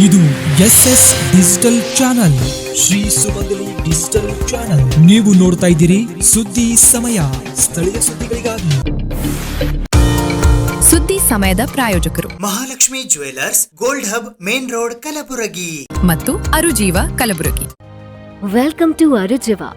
ಇದು SS digital channel, Shri ಸುಮಂಗಲಿ digital channel. ನೀವು ನೋಡ್ತಾ ಇದ್ದೀರಿ ಸುದ್ದಿ ಸಮಯ, ಸ್ಥಳೀಯ ಸುದ್ದಿಗಳಿಗಾಗಿ. ಸುದ್ದಿ ಸಮಯದ ಪ್ರಾಯೋಜಕರು Mahalakshmi jewellers, gold hub, main road, Kalaburagi ಮತ್ತು ಅರುಜೀವ Kalaburagi. Welcome to Arujiva.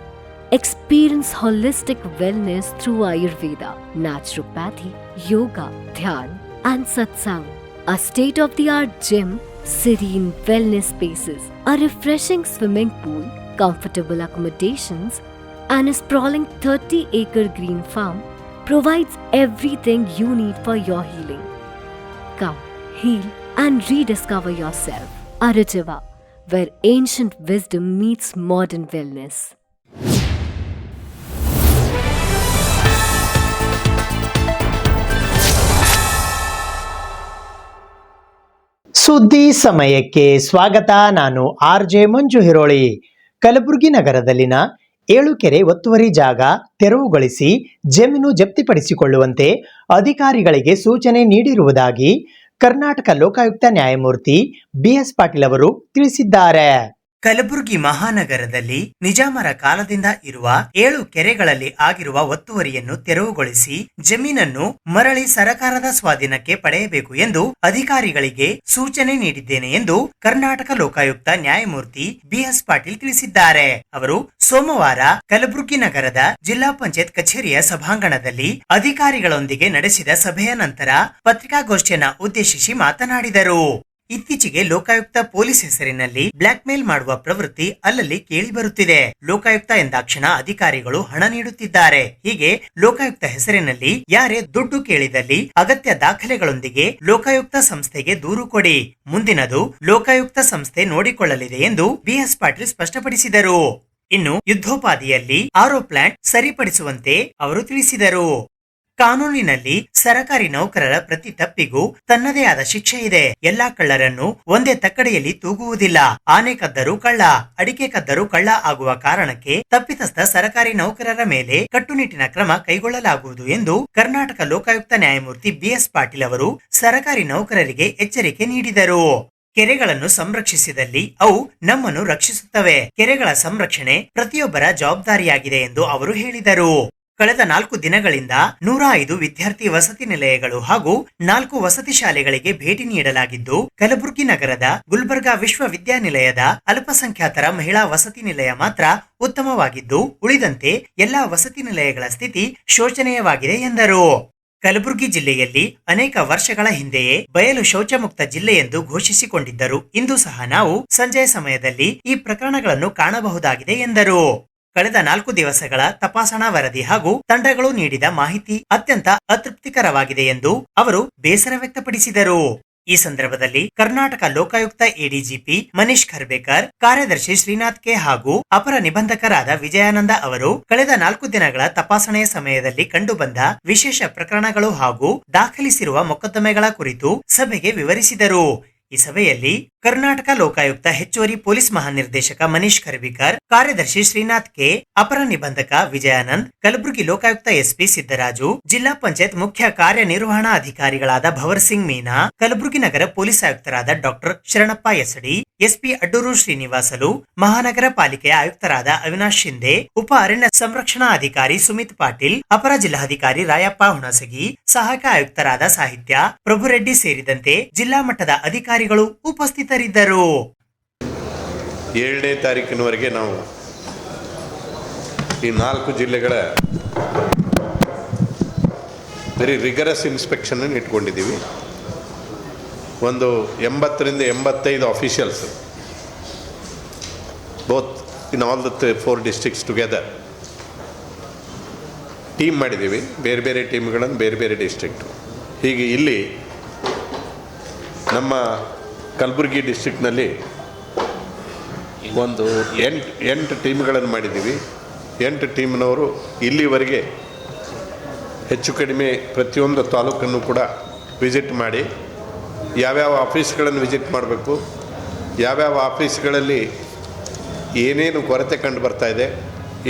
Experience holistic wellness through Ayurveda, naturopathy, yoga, dhyan and satsang. A state-of-the-art gym, serene wellness spaces, a refreshing swimming pool, comfortable accommodations and a sprawling 30-acre green farm provides everything you need for your healing. Come, heal and rediscover yourself. Arujiva, where ancient wisdom meets modern wellness. ಸುದ್ದಿ ಸಮಯಕ್ಕೆ ಸ್ವಾಗತ. ನಾನು RJ ಮಂಜು ಹಿರೋಳಿ. ಕಲಬುರಗಿ ನಗರದಲ್ಲಿನ 7 ಕೆರೆ ಒತ್ತುವರಿ ಜಾಗ ತೆರವುಗೊಳಿಸಿ ಜಮೀನು ಜಪ್ತಿಪಡಿಸಿಕೊಳ್ಳುವಂತೆ ಅಧಿಕಾರಿಗಳಿಗೆ ಸೂಚನೆ ನೀಡಿರುವುದಾಗಿ ಕರ್ನಾಟಕ ಲೋಕಾಯುಕ್ತ ನ್ಯಾಯಮೂರ್ತಿ BS ಪಾಟೀಲ್ ಅವರು ತಿಳಿಸಿದ್ದಾರೆ. ಕಲಬುರಗಿ ಮಹಾನಗರದಲ್ಲಿ ನಿಜಾಮರ ಕಾಲದಿಂದ ಇರುವ 7 ಕೆರೆಗಳಲ್ಲಿ ಆಗಿರುವ ಒತ್ತುವರಿಯನ್ನು ತೆರವುಗೊಳಿಸಿ ಜಮೀನನ್ನು ಮರಳಿ ಸರಕಾರದ ಸ್ವಾಧೀನಕ್ಕೆ ಪಡೆಯಬೇಕು ಎಂದು ಅಧಿಕಾರಿಗಳಿಗೆ ಸೂಚನೆ ನೀಡಿದ್ದೇನೆ ಎಂದು ಕರ್ನಾಟಕ ಲೋಕಾಯುಕ್ತ ನ್ಯಾಯಮೂರ್ತಿ BS ಪಾಟೀಲ್ ತಿಳಿಸಿದ್ದಾರೆ. ಅವರು ಸೋಮವಾರ ಕಲಬುರಗಿ ನಗರದ ಜಿಲ್ಲಾ ಪಂಚಾಯತ್ ಕಚೇರಿಯ ಸಭಾಂಗಣದಲ್ಲಿ ಅಧಿಕಾರಿಗಳೊಂದಿಗೆ ನಡೆಸಿದ ಸಭೆಯ ನಂತರ ಪತ್ರಿಕಾಗೋಷ್ಠಿಯನ್ನ ಉದ್ದೇಶಿಸಿ ಮಾತನಾಡಿದರು. ಇತ್ತೀಚೆಗೆ ಲೋಕಾಯುಕ್ತ ಪೊಲೀಸ್ ಹೆಸರಿನಲ್ಲಿ ಬ್ಲಾಕ್ ಮೇಲ್ ಮಾಡುವ ಪ್ರವೃತ್ತಿ ಅಲ್ಲಲ್ಲಿ ಕೇಳಿ ಬರುತ್ತಿದೆ. ಲೋಕಾಯುಕ್ತ ಎಂದಾಕ್ಷಣ ಅಧಿಕಾರಿಗಳು ಹಣ ನೀಡುತ್ತಿದ್ದಾರೆ. ಹೀಗೆ ಲೋಕಾಯುಕ್ತ ಹೆಸರಿನಲ್ಲಿ ಯಾರೇ ದುಡ್ಡು ಕೇಳಿದಲ್ಲಿ ಅಗತ್ಯ ದಾಖಲೆಗಳೊಂದಿಗೆ ಲೋಕಾಯುಕ್ತ ಸಂಸ್ಥೆಗೆ ದೂರು ಕೊಡಿ, ಮುಂದಿನದು ಲೋಕಾಯುಕ್ತ ಸಂಸ್ಥೆ ನೋಡಿಕೊಳ್ಳಲಿದೆ ಎಂದು BS ಪಾಟೀಲ್ ಸ್ಪಷ್ಟಪಡಿಸಿದರು. ಇನ್ನು ಯುದ್ಧೋಪಾದಿಯಲ್ಲಿ ಆರೋ ಪ್ಲಾಂಟ್ ಸರಿಪಡಿಸುವಂತೆ ಅವರು ತಿಳಿಸಿದರು. ಕಾನೂನಿನಲ್ಲಿ ಸರಕಾರಿ ನೌಕರರ ಪ್ರತಿ ತಪ್ಪಿಗೂ ತನ್ನದೇ ಆದ ಶಿಕ್ಷೆ ಇದೆ. ಎಲ್ಲಾ ಕಳ್ಳರನ್ನು ಒಂದೇ ತಕ್ಕಡಿಯಲ್ಲಿ ತೂಗುವುದಿಲ್ಲ. ಆನೆ ಕದ್ದರೂ ಕಳ್ಳ, ಅಡಿಕೆ ಕದ್ದರೂ ಕಳ್ಳ ಆಗುವ ಕಾರಣಕ್ಕೆ ತಪ್ಪಿತಸ್ಥ ಸರಕಾರಿ ನೌಕರರ ಮೇಲೆ ಕಟ್ಟುನಿಟ್ಟಿನ ಕ್ರಮ ಕೈಗೊಳ್ಳಲಾಗುವುದು ಎಂದು ಕರ್ನಾಟಕ ಲೋಕಾಯುಕ್ತ ನ್ಯಾಯಮೂರ್ತಿ BS ಪಾಟೀಲ್ ಅವರು ಸರಕಾರಿ ನೌಕರರಿಗೆ ಎಚ್ಚರಿಕೆ ನೀಡಿದರು. ಕೆರೆಗಳನ್ನು ಸಂರಕ್ಷಿಸಿದಲ್ಲಿ ಅವು ನಮ್ಮನ್ನು ರಕ್ಷಿಸುತ್ತವೆ. ಕೆರೆಗಳ ಸಂರಕ್ಷಣೆ ಪ್ರತಿಯೊಬ್ಬರ ಜವಾಬ್ದಾರಿಯಾಗಿದೆ ಎಂದು ಅವರು ಹೇಳಿದರು. ಕಳೆದ 4 ದಿನಗಳಿಂದ 105 ವಿದ್ಯಾರ್ಥಿ ವಸತಿ ನಿಲಯಗಳು ಹಾಗೂ 4 ವಸತಿ ಶಾಲೆಗಳಿಗೆ ಭೇಟಿ ನೀಡಲಾಗಿದ್ದು, ಕಲಬುರಗಿ ನಗರದ ಗುಲ್ಬರ್ಗಾ ವಿಶ್ವವಿದ್ಯಾನಿಲಯದ ಅಲ್ಪಸಂಖ್ಯಾತರ ಮಹಿಳಾ ವಸತಿ ನಿಲಯ ಮಾತ್ರ ಉತ್ತಮವಾಗಿದ್ದು, ಉಳಿದಂತೆ ಎಲ್ಲಾ ವಸತಿ ನಿಲಯಗಳ ಸ್ಥಿತಿ ಶೋಚನೀಯವಾಗಿದೆ ಎಂದರು. ಕಲಬುರಗಿ ಜಿಲ್ಲೆಯಲ್ಲಿ ಅನೇಕ ವರ್ಷಗಳ ಹಿಂದೆಯೇ ಬಯಲು ಶೌಚ ಮುಕ್ತ ಜಿಲ್ಲೆ ಎಂದು ಘೋಷಿಸಿಕೊಂಡಿದ್ದರು. ಇಂದು ಸಹ ನಾವು ಸಂಜೆಯ ಸಮಯದಲ್ಲಿ ಈ ಪ್ರಕರಣಗಳನ್ನು ಕಾಣಬಹುದಾಗಿದೆ ಎಂದರು. ಕಳೆದ 4 ದಿವಸಗಳ ತಪಾಸಣಾ ವರದಿ ಹಾಗೂ ತಂಡಗಳು ನೀಡಿದ ಮಾಹಿತಿ ಅತ್ಯಂತ ಅತೃಪ್ತಿಕರವಾಗಿದೆ ಎಂದು ಅವರು ಬೇಸರ ವ್ಯಕ್ತಪಡಿಸಿದರು. ಈ ಸಂದರ್ಭದಲ್ಲಿ ಕರ್ನಾಟಕ ಲೋಕಾಯುಕ್ತ ADGP ಮನೀಶ್ ಖರ್ಬೇಕರ್, ಕಾರ್ಯದರ್ಶಿ ಶ್ರೀನಾಥ್ ಕೆ ಹಾಗೂ ಅಪರ ನಿಬಂಧಕರಾದ ವಿಜಯಾನಂದ ಅವರು ಕಳೆದ 4 ದಿನಗಳ ತಪಾಸಣೆಯ ಸಮಯದಲ್ಲಿ ಕಂಡುಬಂದ ವಿಶೇಷ ಪ್ರಕರಣಗಳು ಹಾಗೂ ದಾಖಲಿಸಿರುವ ಮೊಕದ್ದಮೆಗಳ ಕುರಿತು ಸಭೆಗೆ ವಿವರಿಸಿದರು. ಈ ಸಭೆಯಲ್ಲಿ ಕರ್ನಾಟಕ ಲೋಕಾಯುಕ್ತ ಹೆಚ್ಚುವರಿ ಪೊಲೀಸ್ ಮಹಾನಿರ್ದೇಶಕ ಮನೀಶ್ ಖರ್ಬೇಕರ್, ಕಾರ್ಯದರ್ಶಿ ಶ್ರೀನಾಥ್ ಕೆ, ಅಪರ ನಿಬಂಧಕ ವಿಜಯಾನಂದ್, ಕಲಬುರಗಿ ಲೋಕಾಯುಕ್ತ SP ಸಿದ್ದರಾಜು, ಜಿಲ್ಲಾ ಪಂಚಾಯತ್ ಮುಖ್ಯ ಕಾರ್ಯನಿರ್ವಹಣಾ ಅಧಿಕಾರಿಗಳಾದ ಭವರ್ ಸಿಂಗ್ ಮೀನಾ, ಕಲಬುರಗಿ ನಗರ ಪೊಲೀಸ್ ಆಯುಕ್ತರಾದ ಡಾಕ್ಟರ್ ಶರಣಪ್ಪ ಎಸಡಿ, SP ಅಡ್ಡೂರು ಶ್ರೀನಿವಾಸಲು, ಮಹಾನಗರ ಪಾಲಿಕೆಯ ಆಯುಕ್ತರಾದ ಅವಿನಾಶ್ ಶಿಂದೆ, ಉಪ ಅರಣ್ಯ ಸಂರಕ್ಷಣಾ ಅಧಿಕಾರಿ ಸುಮಿತ್ ಪಾಟೀಲ್, ಅಪರ ಜಿಲ್ಲಾಧಿಕಾರಿ ರಾಯಪ್ಪ ಹುಣಸಗಿ, ಸಹಾಯಕ ಆಯುಕ್ತರಾದ ಸಾಹಿತ್ಯ ಪ್ರಭುರೆಡ್ಡಿ ಸೇರಿದಂತೆ ಜಿಲ್ಲಾ ಮಟ್ಟದ ಅಧಿಕಾರಿಗಳು ಉಪಸ್ಥಿತರಿದ್ದರು. 7ನೇ ತಾರೀಕಿನವರೆಗೆ ನಾವು ಈ 4 ಜಿಲ್ಲೆಗಳ ವೆರಿ ರಿಗರಸ್ ಇನ್ಸ್ಪೆಕ್ಷನ್ ಇಟ್ಕೊಂಡಿದ್ದೀವಿ. ಒಂದು 80ರಿಂದ 85 officials both in all the 4 districts together team ಮಾಡಿದ್ದೀವಿ. ಬೇರೆ ಬೇರೆ ಟೀಮ್ಗಳನ್ನು ಬೇರೆ ಬೇರೆ ಡಿಸ್ಟ್ರಿಕ್ಟು. ಹೀಗೆ ಇಲ್ಲಿ ನಮ್ಮ ಕಲಬುರಗಿ ಡಿಸ್ಟ್ರಿಕ್ಟ್ನಲ್ಲಿ ಒಂದು 8 ಟೀಮ್ಗಳನ್ನು ಮಾಡಿದ್ದೀವಿ. 8 ಟೀಮ್ನವರು ಇಲ್ಲಿವರೆಗೆ ಹೆಚ್ಚು ಕಡಿಮೆ ಪ್ರತಿಯೊಂದು ತಾಲೂಕನ್ನು ಕೂಡ ವಿಸಿಟ್ ಮಾಡಿ ಯಾವ್ಯಾವ ಆಫೀಸ್ಗಳನ್ನು ವಿಸಿಟ್ ಮಾಡಬೇಕು, ಯಾವ್ಯಾವ ಆಫೀಸ್ಗಳಲ್ಲಿ ಏನೇನು ಕೊರತೆ ಕಂಡು ಬರ್ತಾಯಿದೆ,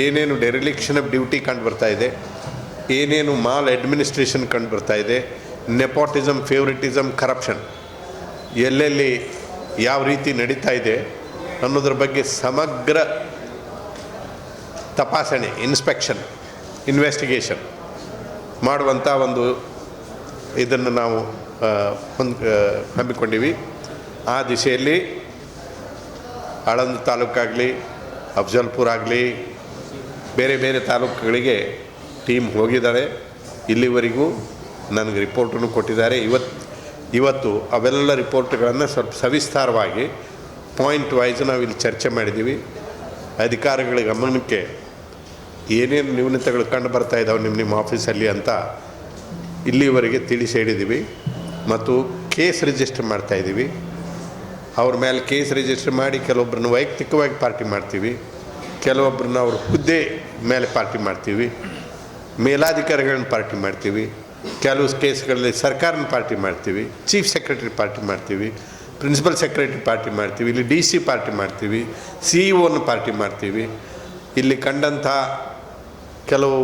ಏನೇನು ಡೆರಿಲಿಕ್ಷನ್ ಆಫ್ ಡ್ಯೂಟಿ ಕಂಡು ಬರ್ತಾಯಿದೆ, ಏನೇನು ಮಾಲ್ ಅಡ್ಮಿನಿಸ್ಟ್ರೇಷನ್ ಕಂಡು ಬರ್ತಾಯಿದೆ, ನೆಪೋಟಿಸಮ್, ಫೇವ್ರಿಟಿಸಮ್, ಕರಪ್ಷನ್ ಎಲ್ಲೆಲ್ಲಿ ಯಾವ ರೀತಿ ನಡೀತಾ ಇದೆ ಅನ್ನೋದ್ರ ಬಗ್ಗೆ ಸಮಗ್ರ ತಪಾಸಣೆ, ಇನ್ಸ್ಪೆಕ್ಷನ್, ಇನ್ವೆಸ್ಟಿಗೇಷನ್ ಮಾಡುವಂಥ ಒಂದು ಇದನ್ನು ನಾವು ಹಮ್ಮಿಕೊಂಡಿವಿ. ಆ ದಿಶೆಯಲ್ಲಿ ಆಳಂದ ತಾಲೂಕಾಗಲಿ, ಅಫ್ಜಲ್ಪುರ ಆಗಲಿ, ಬೇರೆ ಬೇರೆ ತಾಲೂಕುಗಳಿಗೆ ಟೀಮ್ ಹೋಗಿದ್ದಾರೆ. ಇಲ್ಲಿವರೆಗೂ ನನಗೆ ರಿಪೋರ್ಟನ್ನು ಕೊಟ್ಟಿದ್ದಾರೆ. ಇವತ್ತು ಅವೆಲ್ಲ ರಿಪೋರ್ಟ್ಗಳನ್ನು ಸ್ವಲ್ಪ ಸವಿಸ್ತಾರವಾಗಿ ಪಾಯಿಂಟ್ ವೈಸ್ ನಾವು ಇಲ್ಲಿ ಚರ್ಚೆ ಮಾಡಿದ್ದೀವಿ. ಅಧಿಕಾರಿಗಳ ಗಮನಕ್ಕೆ ಏನೇನು ನ್ಯೂನತೆಗಳು ಕಂಡು ಬರ್ತಾ ಇದ್ದಾವೆ ನಿಮ್ಮ ಆಫೀಸಲ್ಲಿ ಅಂತ ಇಲ್ಲಿವರೆಗೆ ತಿಳಿಸಿ ಹೇಳಿದ್ದೀವಿ. ಮತ್ತು ಕೇಸ್ ರಿಜಿಸ್ಟರ್ ಮಾಡ್ತಾಯಿದ್ದೀವಿ. ಅವ್ರ ಮೇಲೆ ಕೇಸ್ ರಿಜಿಸ್ಟರ್ ಮಾಡಿ ಕೆಲವೊಬ್ಬರನ್ನ ವೈಯಕ್ತಿಕವಾಗಿ ಪಾರ್ಟಿ ಮಾಡ್ತೀವಿ, ಕೆಲವೊಬ್ಬರನ್ನ ಅವ್ರ ಹುದ್ದೆ ಮೇಲೆ ಪಾರ್ಟಿ ಮಾಡ್ತೀವಿ, ಮೇಲಾಧಿಕಾರಿಗಳನ್ನ ಪಾರ್ಟಿ ಮಾಡ್ತೀವಿ, ಕೆಲವು ಕೇಸ್ಗಳಲ್ಲಿ ಸರ್ಕಾರನ ಪಾರ್ಟಿ ಮಾಡ್ತೀವಿ, ಚೀಫ್ ಸೆಕ್ರೆಟರಿ ಪಾರ್ಟಿ ಮಾಡ್ತೀವಿ, ಪ್ರಿನ್ಸಿಪಲ್ ಸೆಕ್ರೆಟರಿ ಪಾರ್ಟಿ ಮಾಡ್ತೀವಿ, ಇಲ್ಲಿ DC ಪಾರ್ಟಿ ಮಾಡ್ತೀವಿ, CEO ಪಾರ್ಟಿ ಮಾಡ್ತೀವಿ. ಇಲ್ಲಿ ಕಂಡಂಥ ಕೆಲವು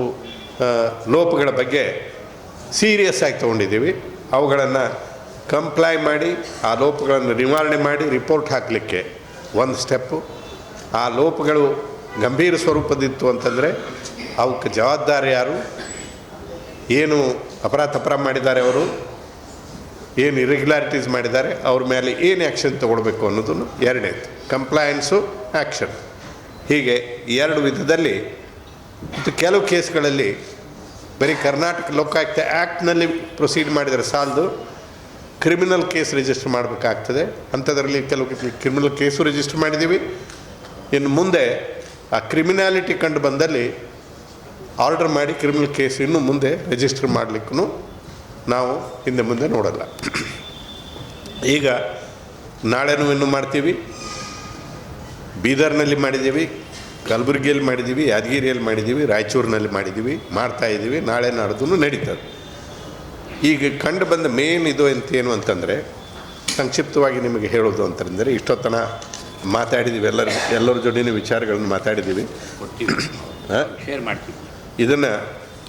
ಲೋಪಗಳ ಬಗ್ಗೆ ಸೀರಿಯಸ್ ಆಗಿ ತೊಗೊಂಡಿದ್ದೀವಿ. ಅವುಗಳನ್ನು ಕಂಪ್ಲೈ ಮಾಡಿ ಆ ಲೋಪಗಳನ್ನು ನಿವಾರಣೆ ಮಾಡಿ ರಿಪೋರ್ಟ್ ಹಾಕಲಿಕ್ಕೆ ಒಂದು ಸ್ಟೆಪ್ಪು. ಆ ಲೋಪಗಳು ಗಂಭೀರ ಸ್ವರೂಪದಿತ್ತು ಅಂತಂದರೆ ಅವಕ್ಕೆ ಜವಾಬ್ದಾರಿ ಯಾರು, ಏನು ಅಪರಾಧ ಮಾಡಿದ್ದಾರೆ, ಅವರು ಏನು ಇರೆಗ್ಯುಲಾರಿಟೀಸ್ ಮಾಡಿದ್ದಾರೆ, ಅವ್ರ ಮೇಲೆ ಏನು ಆ್ಯಕ್ಷನ್ ತೊಗೊಳ್ಬೇಕು ಅನ್ನೋದನ್ನು ಎರಡನೇದು. ಕಂಪ್ಲಯನ್ಸು, ಆ್ಯಕ್ಷನ್, ಹೀಗೆ ಎರಡು ವಿಧದಲ್ಲಿ. ಮತ್ತು ಕೆಲವು ಕೇಸ್ಗಳಲ್ಲಿ ಬರೀ ಕರ್ನಾಟಕ ಲೋಕಾಯುಕ್ತ ಆ್ಯಕ್ಟ್ನಲ್ಲಿ ಪ್ರೊಸೀಡ್ ಮಾಡಿದರೆ ಸಾಲದು, ಕ್ರಿಮಿನಲ್ ಕೇಸ್ ರಿಜಿಸ್ಟರ್ ಮಾಡಬೇಕಾಗ್ತದೆ. ಅಂಥದ್ರಲ್ಲಿ ಕೆಲವು ಕ್ರಿಮಿನಲ್ ಕೇಸು ರಿಜಿಸ್ಟರ್ ಮಾಡಿದ್ದೀವಿ. ಇನ್ನು ಮುಂದೆ ಆ ಕ್ರಿಮಿನಾಲಿಟಿ ಕಂಡು ಬಂದಲ್ಲಿ ಆರ್ಡರ್ ಮಾಡಿ ಕ್ರಿಮಿನಲ್ ಕೇಸ್ ಇನ್ನು ಮುಂದೆ ರಿಜಿಸ್ಟರ್ ಮಾಡಲಿಕ್ಕೂ ನಾವು ಹಿಂದೆ ಮುಂದೆ ನೋಡಲ್ಲ. ಈಗ ನಾಳೆನೂ ಇನ್ನೂ ಮಾಡ್ತೀವಿ. ಬೀದರ್ನಲ್ಲಿ ಮಾಡಿದ್ದೀವಿ, ಕಲಬುರಗಿಯಲ್ಲಿ ಮಾಡಿದ್ದೀವಿ, ಯಾದಗಿರಿಯಲ್ಲಿ ಮಾಡಿದ್ದೀವಿ, ರಾಯಚೂರಿನಲ್ಲಿ ಮಾಡಿದ್ದೀವಿ, ಮಾಡ್ತಾಯಿದ್ದೀವಿ. ನಾಳೆ ನಾಡ್ದು ನಡೀತದೆ. ಈಗ ಕಂಡು ಬಂದ ಮೇನ್ ಇದು ಅಂತೇನು ಅಂತಂದರೆ, ಸಂಕ್ಷಿಪ್ತವಾಗಿ ನಿಮಗೆ ಹೇಳೋದು ಅಂತಂದರೆ, ಇಷ್ಟೊತ್ತನ ಮಾತಾಡಿದ್ದೀವಿ, ಎಲ್ಲರ ಜೊತೆನೇ ವಿಚಾರಗಳನ್ನು ಮಾತಾಡಿದ್ದೀವಿ, ಶೇರ್ ಮಾಡ್ತೀವಿ. ಇದನ್ನು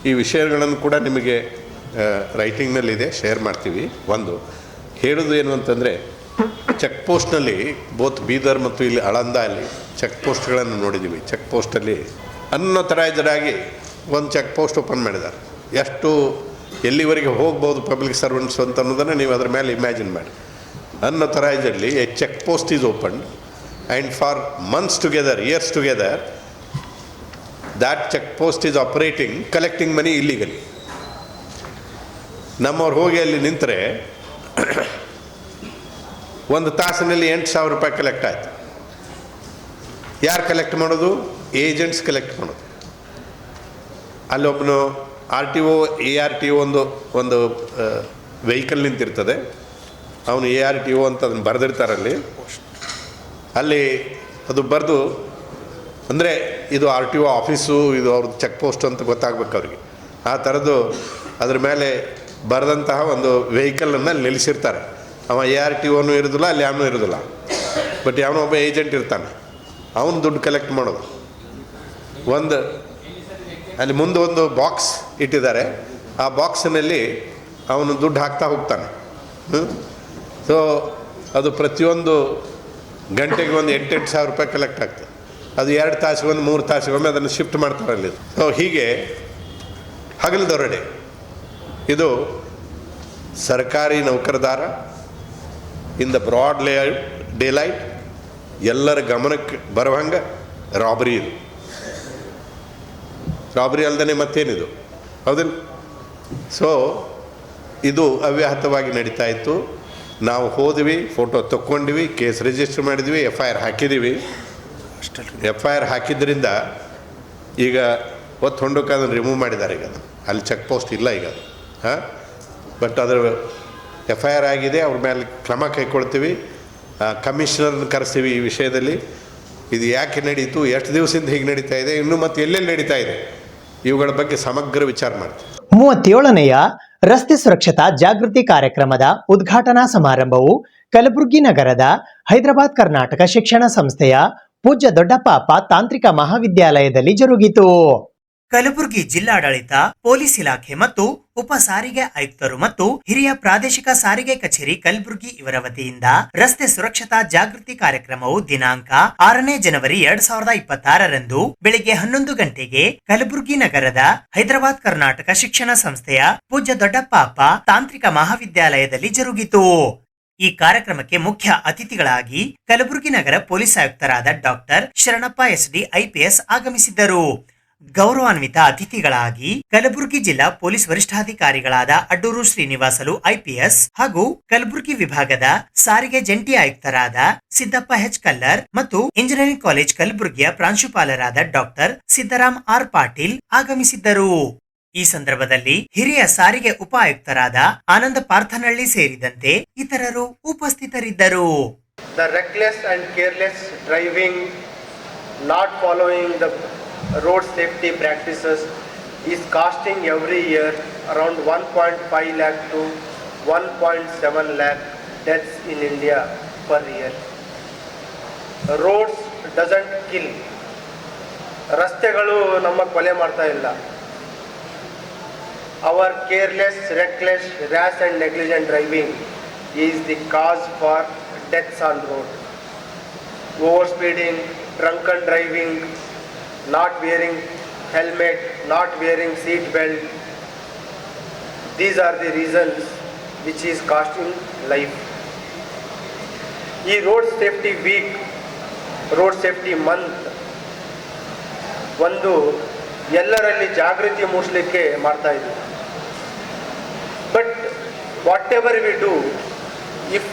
ಈ ವಿಷಯಗಳನ್ನು ಕೂಡ ನಿಮಗೆ ರೈಟಿಂಗ್ನಲ್ಲಿದೆ, ಶೇರ್ ಮಾಡ್ತೀವಿ. ಒಂದು ಹೇಳೋದು ಏನು ಅಂತಂದರೆ, ಚೆಕ್ ಪೋಸ್ಟ್ನಲ್ಲಿ ಬೋತ್ ಬೀದರ್ ಮತ್ತು ಇಲ್ಲಿ ಆಳಂದ ಅಲ್ಲಿ ಚೆಕ್ ಪೋಸ್ಟ್ಗಳನ್ನು ನೋಡಿದ್ದೀವಿ. ಚೆಕ್ ಪೋಸ್ಟಲ್ಲಿ ಅನ್ಅಥರೈಸ್ಡಾಗಿ ಒಂದು ಚೆಕ್ ಪೋಸ್ಟ್ ಓಪನ್ ಮಾಡಿದ್ದಾರೆ. ಎಷ್ಟು ಎಲ್ಲಿವರೆಗೆ ಹೋಗ್ಬೋದು ಪಬ್ಲಿಕ್ ಸರ್ವೆಂಟ್ಸ್ ಅಂತ ಅನ್ನೋದನ್ನು ನೀವು ಅದರ ಮೇಲೆ ಇಮ್ಯಾಜಿನ್ ಮಾಡಿ. ಅನ್ಅಥರೈಸ್ಡಲ್ಲಿ a check post is open and for months together, years together, that check post is operating, collecting money illegally. ನಮ್ಮವ್ರು ಹೋಗಿ ಅಲ್ಲಿ ನಿಂತರೆ ಒಂದು ತಾಸಿನಲ್ಲಿ 8,000 ರೂಪಾಯಿ ಕಲೆಕ್ಟ್ ಆಯಿತು. ಯಾರು ಕಲೆಕ್ಟ್ ಮಾಡೋದು? ಏಜೆಂಟ್ಸ್ ಕಲೆಕ್ಟ್ ಮಾಡೋದು. ಅಲ್ಲೊಬ್ಬನು RTO, ARTO ಒಂದು ವೆಹಿಕಲ್ ನಿಂತಿರ್ತದೆ. ಅವನು ARTO ಅಂತ ಅದನ್ನು ಬರೆದಿರ್ತಾರಲ್ಲಿ. ಅಲ್ಲಿ ಅದು ಬರೆದು, ಅಂದರೆ ಇದು RTO ಆಫೀಸು, ಇದು ಅವ್ರದ್ದು ಚೆಕ್ ಪೋಸ್ಟ್ ಅಂತ ಗೊತ್ತಾಗಬೇಕು ಅವ್ರಿಗೆ. ಆ ಥರದ್ದು ಅದ್ರ ಮೇಲೆ ಬರೆದಂತಹ ಒಂದು ವೆಹಿಕಲನ್ನು ನಿಲ್ಲಿಸಿರ್ತಾರೆ. ಅವ ARTOನೂ ಇರೋದಿಲ್ಲ, ಅಲ್ಲಿ ಯಾವನೂ ಇರೋದಿಲ್ಲ. ಬಟ್ ಯಾವನೋ ಒಬ್ಬ ಏಜೆಂಟ್ ಇರ್ತಾನೆ, ಅವನು ದುಡ್ಡು ಕಲೆಕ್ಟ್ ಮಾಡೋದು. ಅಲ್ಲಿ ಮುಂದೆ ಒಂದು ಬಾಕ್ಸ್ ಇಟ್ಟಿದ್ದಾರೆ. ಆ ಬಾಕ್ಸಿನಲ್ಲಿ ಅವನು ದುಡ್ಡು ಹಾಕ್ತಾ ಹೋಗ್ತಾನೆ. ಸೊ ಅದು ಪ್ರತಿಯೊಂದು ಗಂಟೆಗೆ ಒಂದು 8,000 ರೂಪಾಯಿ ಕಲೆಕ್ಟ್ ಆಗ್ತದೆ. ಅದು 2 ತಾಸಿಗೊಮ್ಮೆ 3 ತಾಸಿಗೊಮ್ಮೆ ಅದನ್ನು ಶಿಫ್ಟ್ ಮಾಡ್ತಾರೆ ಅಲ್ಲಿ. ಸೊ ಹೀಗೆ ಹಗಲು ದರೋಡೆ. ಇದು ಸರ್ಕಾರಿ ನೌಕರದಾರ ಇನ್ ದ ಬ್ರಾಡ್ ಡೇಲೈಟ್ ಎಲ್ಲರ ಗಮನಕ್ಕೆ ಬರುವಂಗೆ ರಾಬರಿ. ಇದು ರಾಬರಿ ಅಲ್ಲದೆ ಮತ್ತೇನಿದು, ಹೌದಿಲ್ಲ? ಸೊ ಇದು ಅವ್ಯಾಹತವಾಗಿ ನಡೀತಾ ಇತ್ತು. ನಾವು ಹೋದ್ವಿ, ಫೋಟೋ ತಕ್ಕೊಂಡಿವಿ, ಕೇಸ್ ರಿಜಿಸ್ಟರ್ ಮಾಡಿದ್ವಿ, FIR ಹಾಕಿದ್ದೀವಿ. FIR ಹಾಕಿದ್ರಿಂದ ಈಗ ಹೊತ್ತು ಹೊಂಡಕ್ಕೆ ಅದನ್ನು ರಿಮೂವ್ ಮಾಡಿದ್ದಾರೆ. ಈಗ ಅದು ಅಲ್ಲಿ ಚೆಕ್ ಪೋಸ್ಟ್ ಇಲ್ಲ ಈಗ ಅದು. ಬಟ್ ಅದರ FIR ಆಗಿದೆ, ಅವ್ರ ಮೇಲೆ ಕ್ರಮ ಕೈಗೊಳ್ತೀವಿ. ಕಮಿಷನರ್ನ ಕರೆಸ್ತೀವಿ ಈ ವಿಷಯದಲ್ಲಿ. ಇದು ಯಾಕೆ ನಡೀತು, ಎಷ್ಟು ದಿವಸದಿಂದ ಹೀಗೆ ನಡೀತಾ ಇದೆ, ಇನ್ನೂ ಮತ್ತೆ ಎಲ್ಲೆಲ್ಲಿ ನಡೀತಾ ಇದೆ, ಇವುಗಳ ಬಗ್ಗೆ ಸಮಗ್ರ ವಿಚಾರ ಮಾಡ್ತೀವಿ. 37ನೆಯ ರಸ್ತೆ ಸುರಕ್ಷತಾ ಜಾಗೃತಿ ಕಾರ್ಯಕ್ರಮದ ಉದ್ಘಾಟನಾ ಸಮಾರಂಭವು ಕಲಬುರಗಿ ನಗರದ ಹೈದರಾಬಾದ್ ಕರ್ನಾಟಕ ಶಿಕ್ಷಣ ಸಂಸ್ಥೆಯ ಪೂಜ್ಯ ದೊಡ್ಡಪ್ಪ ತಾಂತ್ರಿಕ ಮಹಾವಿದ್ಯಾಲಯದಲ್ಲಿ ಜರುಗಿತು. ಕಲಬುರಗಿ ಜಿಲ್ಲಾಡಳಿತ, ಪೊಲೀಸ್ ಇಲಾಖೆ ಮತ್ತು ಉಪ ಸಾರಿಗೆ ಆಯುಕ್ತರು ಮತ್ತು ಹಿರಿಯ ಪ್ರಾದೇಶಿಕ ಸಾರಿಗೆ ಕಚೇರಿ ಕಲಬುರಗಿ ಇವರ ವತಿಯಿಂದ ರಸ್ತೆ ಸುರಕ್ಷತಾ ಜಾಗೃತಿ ಕಾರ್ಯಕ್ರಮವು ದಿನಾಂಕ 6ನೇ ಜನವರಿ 2026ರಂದು ಬೆಳಿಗ್ಗೆ 11 ಗಂಟೆಗೆ ಕಲಬುರಗಿ ನಗರದ ಹೈದರಾಬಾದ್ ಕರ್ನಾಟಕ ಶಿಕ್ಷಣ ಸಂಸ್ಥೆಯ ಪೂಜ್ಯ ದೊಡ್ಡಪ್ಪ ಅಪ್ಪ ತಾಂತ್ರಿಕ ಮಹಾವಿದ್ಯಾಲಯದಲ್ಲಿ ಜರುಗಿತು. ಈ ಕಾರ್ಯಕ್ರಮಕ್ಕೆ ಮುಖ್ಯ ಅತಿಥಿಗಳಾಗಿ ಕಲಬುರಗಿ ನಗರ ಪೊಲೀಸ್ ಆಯುಕ್ತರಾದ ಡಾಕ್ಟರ್ ಶರಣಪ್ಪ SD IPS ಆಗಮಿಸಿದ್ದರು. ಗೌರವಾನ್ವಿತ ಅತಿಥಿಗಳಾಗಿ ಕಲಬುರಗಿ ಜಿಲ್ಲಾ ಪೊಲೀಸ್ ವರಿಷ್ಠಾಧಿಕಾರಿಗಳಾದ ಅಡ್ಡೂರು ಶ್ರೀನಿವಾಸಲು IPS ಹಾಗೂ ಕಲಬುರಗಿ ವಿಭಾಗದ ಸಾರಿಗೆ ಜಂಟಿ ಆಯುಕ್ತರಾದ ಸಿದ್ದಪ್ಪ H ಕಲ್ಲರ್ ಮತ್ತು ಇಂಜಿನಿಯರಿಂಗ್ ಕಾಲೇಜ್ ಕಲಬುರಗಿಯ ಪ್ರಾಂಶುಪಾಲರಾದ ಡಾಕ್ಟರ್ ಸಿದ್ದರಾಮ್ R ಪಾಟೀಲ್ ಆಗಮಿಸಿದ್ದರು. ಈ ಸಂದರ್ಭದಲ್ಲಿ ಹಿರಿಯ ಸಾರಿಗೆ ಉಪ ಆಯುಕ್ತರಾದ ಆನಂದ ಪಾರ್ಥನಹಳ್ಳಿ ಸೇರಿದಂತೆ ಇತರರು ಉಪಸ್ಥಿತರಿದ್ದರು. The reckless and careless driving, not following the road safety practices is costing every year around 1.5 lakh to 1.7 lakh deaths in India per year. Roads doesn't kill. ರಸ್ತೆಗಳು ನಮ್ಮ ಕೊಲೆ ಮಾಡ್ತಾ ಇಲ್ಲ. Our careless, reckless, rash and negligent driving is the cause for deaths on road. Overspeeding, drunken driving, not wearing helmet, not wearing seat belt. These are the reasons which is costing life. ಈ road safety week, road safety month ಒಂದು ಎಲ್ಲರಲ್ಲಿ ಜಾಗೃತಿ ಮೂಡಿಸಲಿಕ್ಕೆ ಮಾಡ್ತಾ ಇದ್ದೀವಿ. But whatever we do, if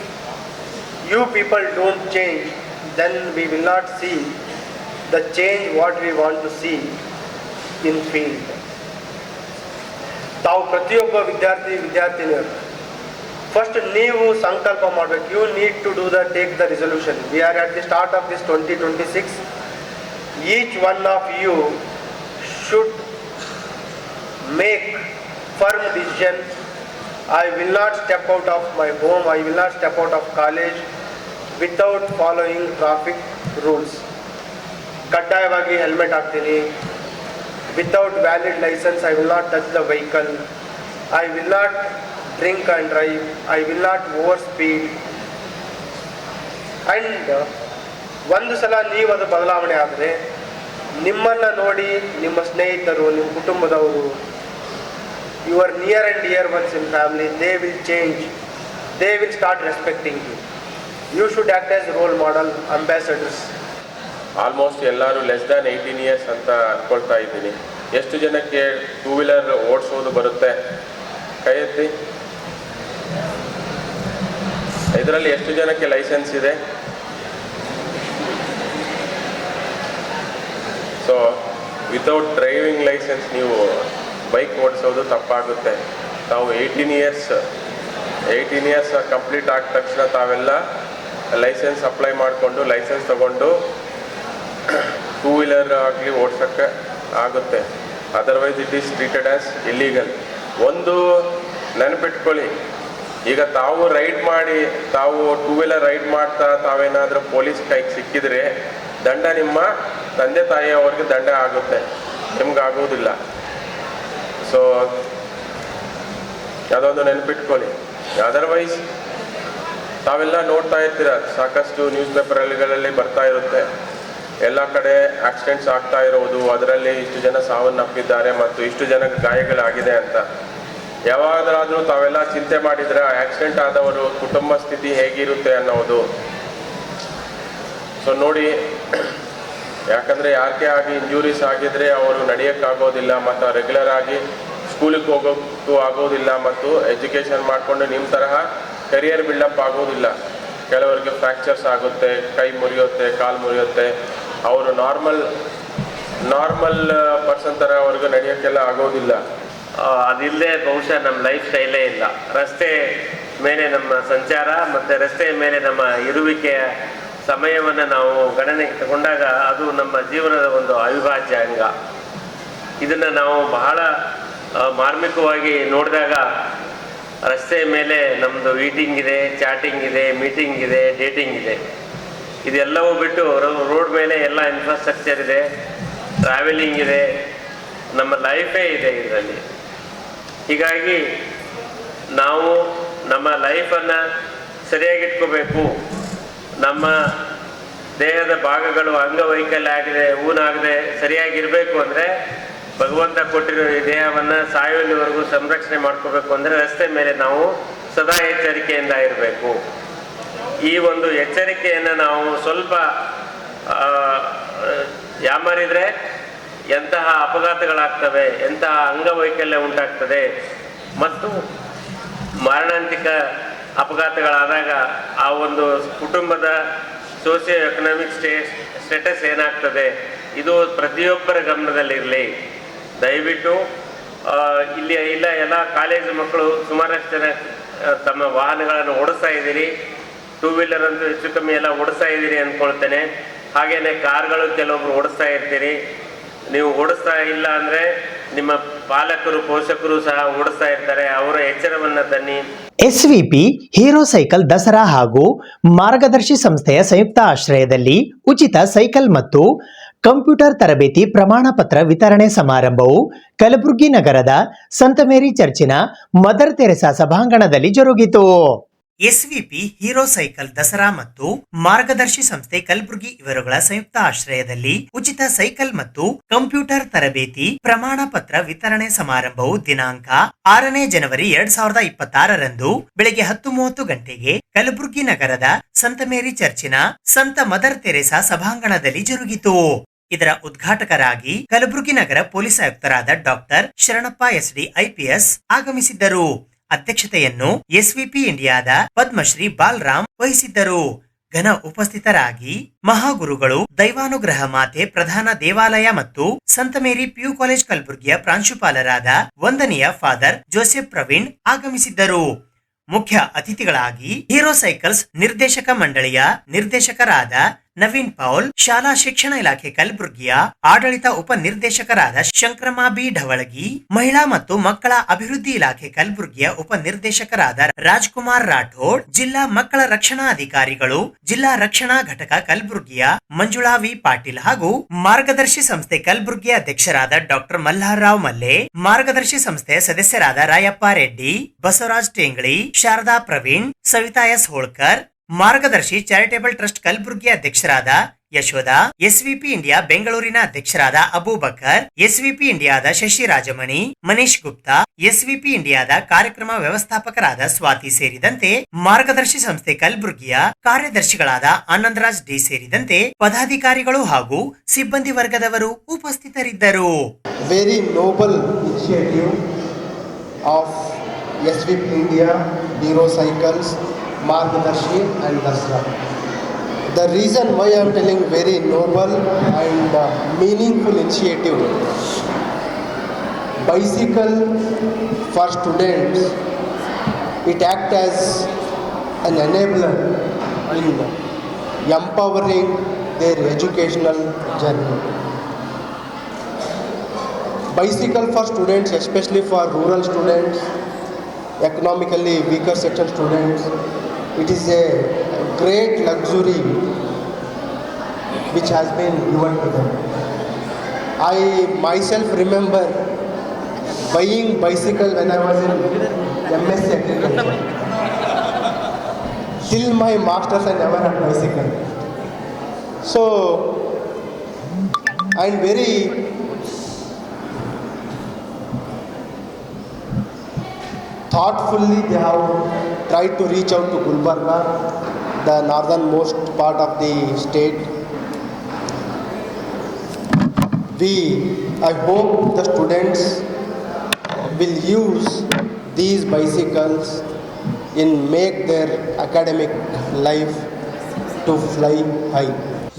you people don't change, then we will not see the change what we want to see in field. ತಾವು ಪ್ರತಿಯೊಬ್ಬ ವಿದ್ಯಾರ್ಥಿನಿಯರು ಫಸ್ಟ್ ನೀವು ಸಂಕಲ್ಪ ಮಾಡಬೇಕು. You need to do take the resolution. We are at the start of this 2026. Each one of you should make firm decision. I will not step out of my home, I will not step out of college without following traffic rules. ಕಡ್ಡಾಯವಾಗಿ helmet ಹಾಕ್ತೀನಿ. Without valid licence I will not touch the vehicle. I will not drink and drive. I will not over speed. And ಒಂದು ಸಲ ನೀವು ಅದು ಬದಲಾವಣೆ ಆದರೆ ನಿಮ್ಮನ್ನು ನೋಡಿ ನಿಮ್ಮ ಸ್ನೇಹಿತರು, ನಿಮ್ಮ ಕುಟುಂಬದವರು, your near and dear ones in family, they will change. They will start respecting you. You should act as role model, ambassadors. Almost ಎಲ್ಲರೂ ಲೆಸ್ ದ್ಯಾನ್ 18 ಇಯರ್ಸ್ ಅಂತ ಅಂದ್ಕೊಳ್ತಾ ಇದ್ದೀನಿ. ಎಷ್ಟು ಜನಕ್ಕೆ 2 ವೀಲರ್ ಓಡಿಸೋದು ಬರುತ್ತೆ? ಕೈ ಎತ್ತಿ. ಇದರಲ್ಲಿ ಎಷ್ಟು ಜನಕ್ಕೆ ಲೈಸೆನ್ಸ್ ಇದೆ? ಸೊ ವಿತೌಟ್ ಡ್ರೈವಿಂಗ್ ಲೈಸೆನ್ಸ್ ನೀವು ಬೈಕ್ ಓಡಿಸೋದು ತಪ್ಪಾಗುತ್ತೆ. ತಾವು 18 ಇಯರ್ಸ್ ಕಂಪ್ಲೀಟ್ ಆದ ತಕ್ಷಣ ತಾವೆಲ್ಲ ಲೈಸೆನ್ಸ್ ಅಪ್ಲೈ ಮಾಡಿಕೊಂಡು ಲೈಸೆನ್ಸ್ ತಗೊಂಡು 2 ವೀಲರ್ ಆಗಲಿ ಓಡಿಸೋಕ್ಕೆ ಆಗುತ್ತೆ. Otherwise it is treated as illegal. ಒಂದು ನೆನಪಿಟ್ಕೊಳ್ಳಿ, ಈಗ ತಾವು ರೈಡ್ ಮಾಡಿ, ತಾವು 2 ವೀಲರ್ ರೈಡ್ ಮಾಡ್ತಾ ತಾವೇನಾದರೂ ಪೊಲೀಸ್ ಕೈಗೆ ಸಿಕ್ಕಿದರೆ ದಂಡ ನಿಮ್ಮ ತಂದೆ ತಾಯಿಯವ್ರಿಗೆ ದಂಡ ಆಗುತ್ತೆ, ನಿಮ್ಗಾಗೋದಿಲ್ಲ. ಸೊ ಅದೊಂದು ನೆನಪಿಟ್ಕೊಳ್ಳಿ. ಅದರ್ವೈಸ್ ತಾವೆಲ್ಲ ನೋಡ್ತಾ ಇರ್ತೀರ, ಸಾಕಷ್ಟು ನ್ಯೂಸ್ ಪೇಪರ್ಗಳಲ್ಲಿ ಬರ್ತಾ ಇರುತ್ತೆ, ಎಲ್ಲ ಕಡೆ ಆಕ್ಸಿಡೆಂಟ್ಸ್ ಆಗ್ತಾ ಇರೋದು, ಅದರಲ್ಲಿ ಇಷ್ಟು ಜನ ಸಾವನ್ನಪ್ಪಿದ್ದಾರೆ ಮತ್ತು ಇಷ್ಟು ಜನಕ್ಕೆ ಗಾಯಗಳಾಗಿದೆ ಅಂತ. ಯಾವಾಗಲಾದರೂ ತಾವೆಲ್ಲ ಚಿಂತೆ ಮಾಡಿದರೆ ಆಕ್ಸಿಡೆಂಟ್ ಆದವರು ಕುಟುಂಬ ಸ್ಥಿತಿ ಹೇಗಿರುತ್ತೆ ಅನ್ನೋದು. ಸೊ ನೋಡಿ, ಯಾಕಂದರೆ ಯಾಕೆ ಆಗಿ ಇಂಜುರೀಸ್ ಆಗಿದ್ರೆ ಅವರು ನಡೆಯೋಕ್ಕಾಗೋದಿಲ್ಲ ಮತ್ತು ರೆಗ್ಯುಲರ್ ಆಗಿ ಸ್ಕೂಲಿಗೆ ಹೋಗೋಕ್ಕೂ ಆಗೋದಿಲ್ಲ ಮತ್ತು ಎಜುಕೇಷನ್ ಮಾಡಿಕೊಂಡು ನಿಮ್ಮ ತರಹ ಕರಿಯರ್ ಬಿಲ್ಡಪ್ ಆಗೋದಿಲ್ಲ. ಕೆಲವರಿಗೆ ಫ್ರ್ಯಾಕ್ಚರ್ಸ್ ಆಗುತ್ತೆ, ಕೈ ಮುರಿಯುತ್ತೆ, ಕಾಲು ಮುರಿಯುತ್ತೆ. ಅವರು ನಾರ್ಮಲ್ ಪರ್ಸನ್ ಥರ ಅವ್ರಿಗೆ ನಡೆಯೋಕ್ಕೆಲ್ಲ ಆಗೋದಿಲ್ಲ. ಅದಿಲ್ಲದೆ ಬಹುಶಃ ನಮ್ಮ ಲೈಫ್ ಸ್ಟೈಲೇ ಇಲ್ಲ. ರಸ್ತೆ ಮೇಲೆ ನಮ್ಮ ಸಂಚಾರ ಮತ್ತು ರಸ್ತೆಯ ಮೇಲೆ ನಮ್ಮ ಇರುವಿಕೆಯ ಸಮಯವನ್ನು ನಾವು ಗಣನೆಗೆ ತಗೊಂಡಾಗ ಅದು ನಮ್ಮ ಜೀವನದ ಒಂದು ಅವಿಭಾಜ್ಯ ಅಂಗ. ಇದನ್ನು ನಾವು ಬಹಳ ಮಾರ್ಮಿಕವಾಗಿ ನೋಡಿದಾಗ ರಸ್ತೆಯ ಮೇಲೆ ನಮ್ಮದು ಈಟಿಂಗ್ ಇದೆ, ಚಾಟಿಂಗ್ ಇದೆ, ಮೀಟಿಂಗ್ ಇದೆ, ಡೇಟಿಂಗ್ ಇದೆ. ಇದೆಲ್ಲವೂ ಬಿಟ್ಟು ರೋಡ್ ಮೇಲೆ ಎಲ್ಲ ಇನ್ಫ್ರಾಸ್ಟ್ರಕ್ಚರ್ ಇದೆ, ಟ್ರಾವೆಲಿಂಗ್ ಇದೆ, ನಮ್ಮ ಲೈಫೇ ಇದೆ ಇದರಲ್ಲಿ. ಹೀಗಾಗಿ ನಾವು ನಮ್ಮ ಲೈಫನ್ನು ಸರಿಯಾಗಿಟ್ಕೋಬೇಕು. ನಮ್ಮ ದೇಹದ ಭಾಗಗಳು ಅಂಗವೈಕಲ್ಯ ಆಗದೆ ಊನಾಗದೆ ಸರಿಯಾಗಿರಬೇಕು ಅಂದರೆ ಭಗವಂತ ಕೊಟ್ಟಿರೋ ಈ ದೇಹವನ್ನು ಸಾಯುವಲ್ಲಿವರೆಗೂ ಸಂರಕ್ಷಣೆ ಮಾಡ್ಕೋಬೇಕು ಅಂದರೆ ರಸ್ತೆ ಮೇಲೆ ನಾವು ಸದಾ ಎಚ್ಚರಿಕೆಯಿಂದ ಇರಬೇಕು. ಈ ಒಂದು ಎಚ್ಚರಿಕೆಯನ್ನು ನಾವು ಸ್ವಲ್ಪ ಯಾಮರಿದರೆ ಎಂತಹ ಅಪಘಾತಗಳಾಗ್ತವೆ, ಎಂತಹ ಅಂಗವೈಕಲ್ಯ ಉಂಟಾಗ್ತದೆ ಮತ್ತು ಮಾರಣಾಂತಿಕ ಅಪಘಾತಗಳಾದಾಗ ಆ ಒಂದು ಕುಟುಂಬದ ಸೋಷಿಯೋ ಎಕನಾಮಿಕ್ ಸ್ಟೇಟಸ್ ಏನಾಗ್ತದೆ ಇದು ಪ್ರತಿಯೊಬ್ಬರ ಗಮನದಲ್ಲಿರಲಿ. ದಯವಿಟ್ಟು ಇಲ್ಲ ಎಲ್ಲ ಕಾಲೇಜು ಮಕ್ಕಳು ಸುಮಾರಷ್ಟು ಜನ ತಮ್ಮ ವಾಹನಗಳನ್ನು ಓಡಿಸ್ತಾ ಇದ್ದೀರಿ. ಟೂ ವೀಲರ್ ಅಂತೂ ಹೆಚ್ಚು ಕಮ್ಮಿ ಎಲ್ಲ ಓಡಿಸ್ತಾ ಇದ್ದೀರಿ ಅಂದ್ಕೊಳ್ತೇನೆ. ಹಾಗೆಯೇ ಕಾರ್ಗಳು ಕೆಲವೊಬ್ರು ಓಡಿಸ್ತಾ ಇರ್ತೀರಿ. ನೀವು ಓಡಿಸ್ತಾ ಇಲ್ಲ ಅಂದರೆ ನಿಮ್ಮ ಪಾಲಕರು ಪೋಷಕರು ಸಹ ಓಡಿಸ್ತಾ ಇರ್ತಾರೆ. ಅವರ ಎಚ್ಚರವನ್ನು ತನ್ನಿ. ಎಸ್ವಿಪಿ ಹೀರೋ ಸೈಕಲ್ ದಸರಾ ಹಾಗೂ ಮಾರ್ಗದರ್ಶಿ ಸಂಸ್ಥೆಯ ಸಂಯುಕ್ತ ಆಶ್ರಯದಲ್ಲಿ ಉಚಿತ ಸೈಕಲ್ ಮತ್ತು ಕಂಪ್ಯೂಟರ್ ತರಬೇತಿ ಪ್ರಮಾಣ ಪತ್ರ ವಿತರಣೆ ಸಮಾರಂಭವು ಕಲಬುರಗಿ ನಗರದ ಸಂತ ಮೇರಿ ಚರ್ಚಿನ ಮದರ್ ತೆರೆಸಾ ಸಭಾಂಗಣದಲ್ಲಿ ಜರುಗಿತು. ಎಸ್ವಿಪಿ ಹೀರೋ ಸೈಕಲ್ ದಸರಾ ಮತ್ತು ಮಾರ್ಗದರ್ಶಿ ಸಂಸ್ಥೆ ಕಲಬುರಗಿ ಇವರುಗಳ ಸಂಯುಕ್ತ ಆಶ್ರಯದಲ್ಲಿ ಉಚಿತ ಸೈಕಲ್ ಮತ್ತು ಕಂಪ್ಯೂಟರ್ ತರಬೇತಿ ಪ್ರಮಾಣ ಪತ್ರ ವಿತರಣೆ ಸಮಾರಂಭವು ದಿನಾಂಕ 6ನೇ ಜನವರಿ 2026ರಂದು ಬೆಳಗ್ಗೆ 10:30 ಗಂಟೆಗೆ ಕಲಬುರಗಿ ನಗರದ ಸಂತ ಮೇರಿ ಚರ್ಚಿನ ಸಂತ ಮದರ್ ತೆರೆಸಾ ಸಭಾಂಗಣದಲ್ಲಿ ಜರುಗಿತು. ಇದರ ಉದ್ಘಾಟಕರಾಗಿ ಕಲಬುರಗಿ ನಗರ ಪೊಲೀಸ್ ಆಯುಕ್ತರಾದ ಡಾಕ್ಟರ್ ಶರಣಪ್ಪ SD IPS ಆಗಮಿಸಿದ್ದರು. ಅಧ್ಯಕ್ಷತೆಯನ್ನು ಎಸ್ವಿಪಿ ಇಂಡಿಯಾದ ಪದ್ಮಶ್ರೀ ಬಾಲರಾಮ್ ವಹಿಸಿದ್ದರು. ಘನ ಉಪಸ್ಥಿತರಾಗಿ ಮಹಾಗುರುಗಳು ದೈವಾನುಗ್ರಹ ಮಾತೆ ಪ್ರಧಾನ ದೇವಾಲಯ ಮತ್ತು ಸಂತ ಮೇರಿ PU ಕಾಲೇಜ್ ಕಲಬುರಗಿಯ ಪ್ರಾಂಶುಪಾಲರಾದ ವಂದನೀಯ ಫಾದರ್ ಜೋಸೆಫ್ ಪ್ರವೀಣ್ ಆಗಮಿಸಿದ್ದರು. ಮುಖ್ಯ ಅತಿಥಿಗಳಾಗಿ ಹೀರೋ ಸೈಕಲ್ಸ್ ನಿರ್ದೇಶಕ ಮಂಡಳಿಯ ನಿರ್ದೇಶಕರಾದ ನವೀನ್ ಪೌಲ್, ಶಾಲಾ ಶಿಕ್ಷಣ ಇಲಾಖೆ ಕಲಬುರಗಿಯ ಆಡಳಿತ ಉಪ ನಿರ್ದೇಶಕರಾದ ಶಂಕ್ರಮಾ B ಢವಳಗಿ, ಮಹಿಳಾ ಮತ್ತು ಮಕ್ಕಳ ಅಭಿವೃದ್ಧಿ ಇಲಾಖೆ ಕಲಬುರಗಿಯ ಉಪ ನಿರ್ದೇಶಕರಾದ ರಾಜ್ಕುಮಾರ್ ರಾಠೋಡ್, ಜಿಲ್ಲಾ ಮಕ್ಕಳ ರಕ್ಷಣಾ ಅಧಿಕಾರಿಗಳು, ಜಿಲ್ಲಾ ರಕ್ಷಣಾ ಘಟಕ ಕಲಬುರಗಿಯ ಮಂಜುಳಾ V ಪಾಟೀಲ್ ಹಾಗೂ ಮಾರ್ಗದರ್ಶಿ ಸಂಸ್ಥೆ ಕಲಬುರಗಿಯ ಅಧ್ಯಕ್ಷರಾದ ಡಾಕ್ಟರ್ ಮಲ್ಹಾರರಾವ್ ಮಲ್ಲೆ, ಮಾರ್ಗದರ್ಶಿ ಸಂಸ್ಥೆಯ ಸದಸ್ಯರಾದ ರಾಯಪ್ಪ ರೆಡ್ಡಿ, ಬಸವರಾಜ್ ಟೇಂಗಳಿ, ಶಾರದಾ ಪ್ರವೀಣ್, ಸವಿತಾ S ಹೋಳ್ಕರ್, ಮಾರ್ಗದರ್ಶಿ ಚಾರಿಟೇಬಲ್ ಟ್ರಸ್ಟ್ ಕಲಬುರಗಿ ಅಧ್ಯಕ್ಷರಾದ ಯಶೋಧ, ಎಸ್ವಿಪಿ ಇಂಡಿಯಾ ಬೆಂಗಳೂರಿನ ಅಧ್ಯಕ್ಷರಾದ ಅಬೂಬಕರ್, ಎಸ್ವಿಪಿ ಇಂಡಿಯಾದ ಶಶಿ ರಾಜಮಣಿ, ಮನೀಶ್ ಗುಪ್ತಾ, ಎಸ್ವಿಪಿ ಇಂಡಿಯಾದ ಕಾರ್ಯಕ್ರಮ ವ್ಯವಸ್ಥಾಪಕರಾದ ಸ್ವಾತಿ ಸೇರಿದಂತೆ ಮಾರ್ಗದರ್ಶಿ ಸಂಸ್ಥೆ ಕಲಬುರಗಿಯ ಕಾರ್ಯದರ್ಶಿಗಳಾದ ಆನಂದರಾಜ್ D ಸೇರಿದಂತೆ ಪದಾಧಿಕಾರಿಗಳು ಹಾಗೂ ಸಿಬ್ಬಂದಿ ವರ್ಗದವರು ಉಪಸ್ಥಿತರಿದ್ದರು. Very Nobel initiative of SVP India, hero cycles, Margadarshi and Dasra. The reason why I am telling very noble and meaningful initiative, bicycle for students, it acts as an enabler in empowering their educational journey. Bicycle for students, especially for rural students, economically weaker section students, it is a great luxury which has been given to them. I myself remember buying bicycle when I was in MSc Agriculture. Till my masters I never had bicycle. So I am very thoughtfully they have tried to reach out to Gulbarga, the northernmost part of the state. I hope the students will use these bicycles in make their academic life to fly high.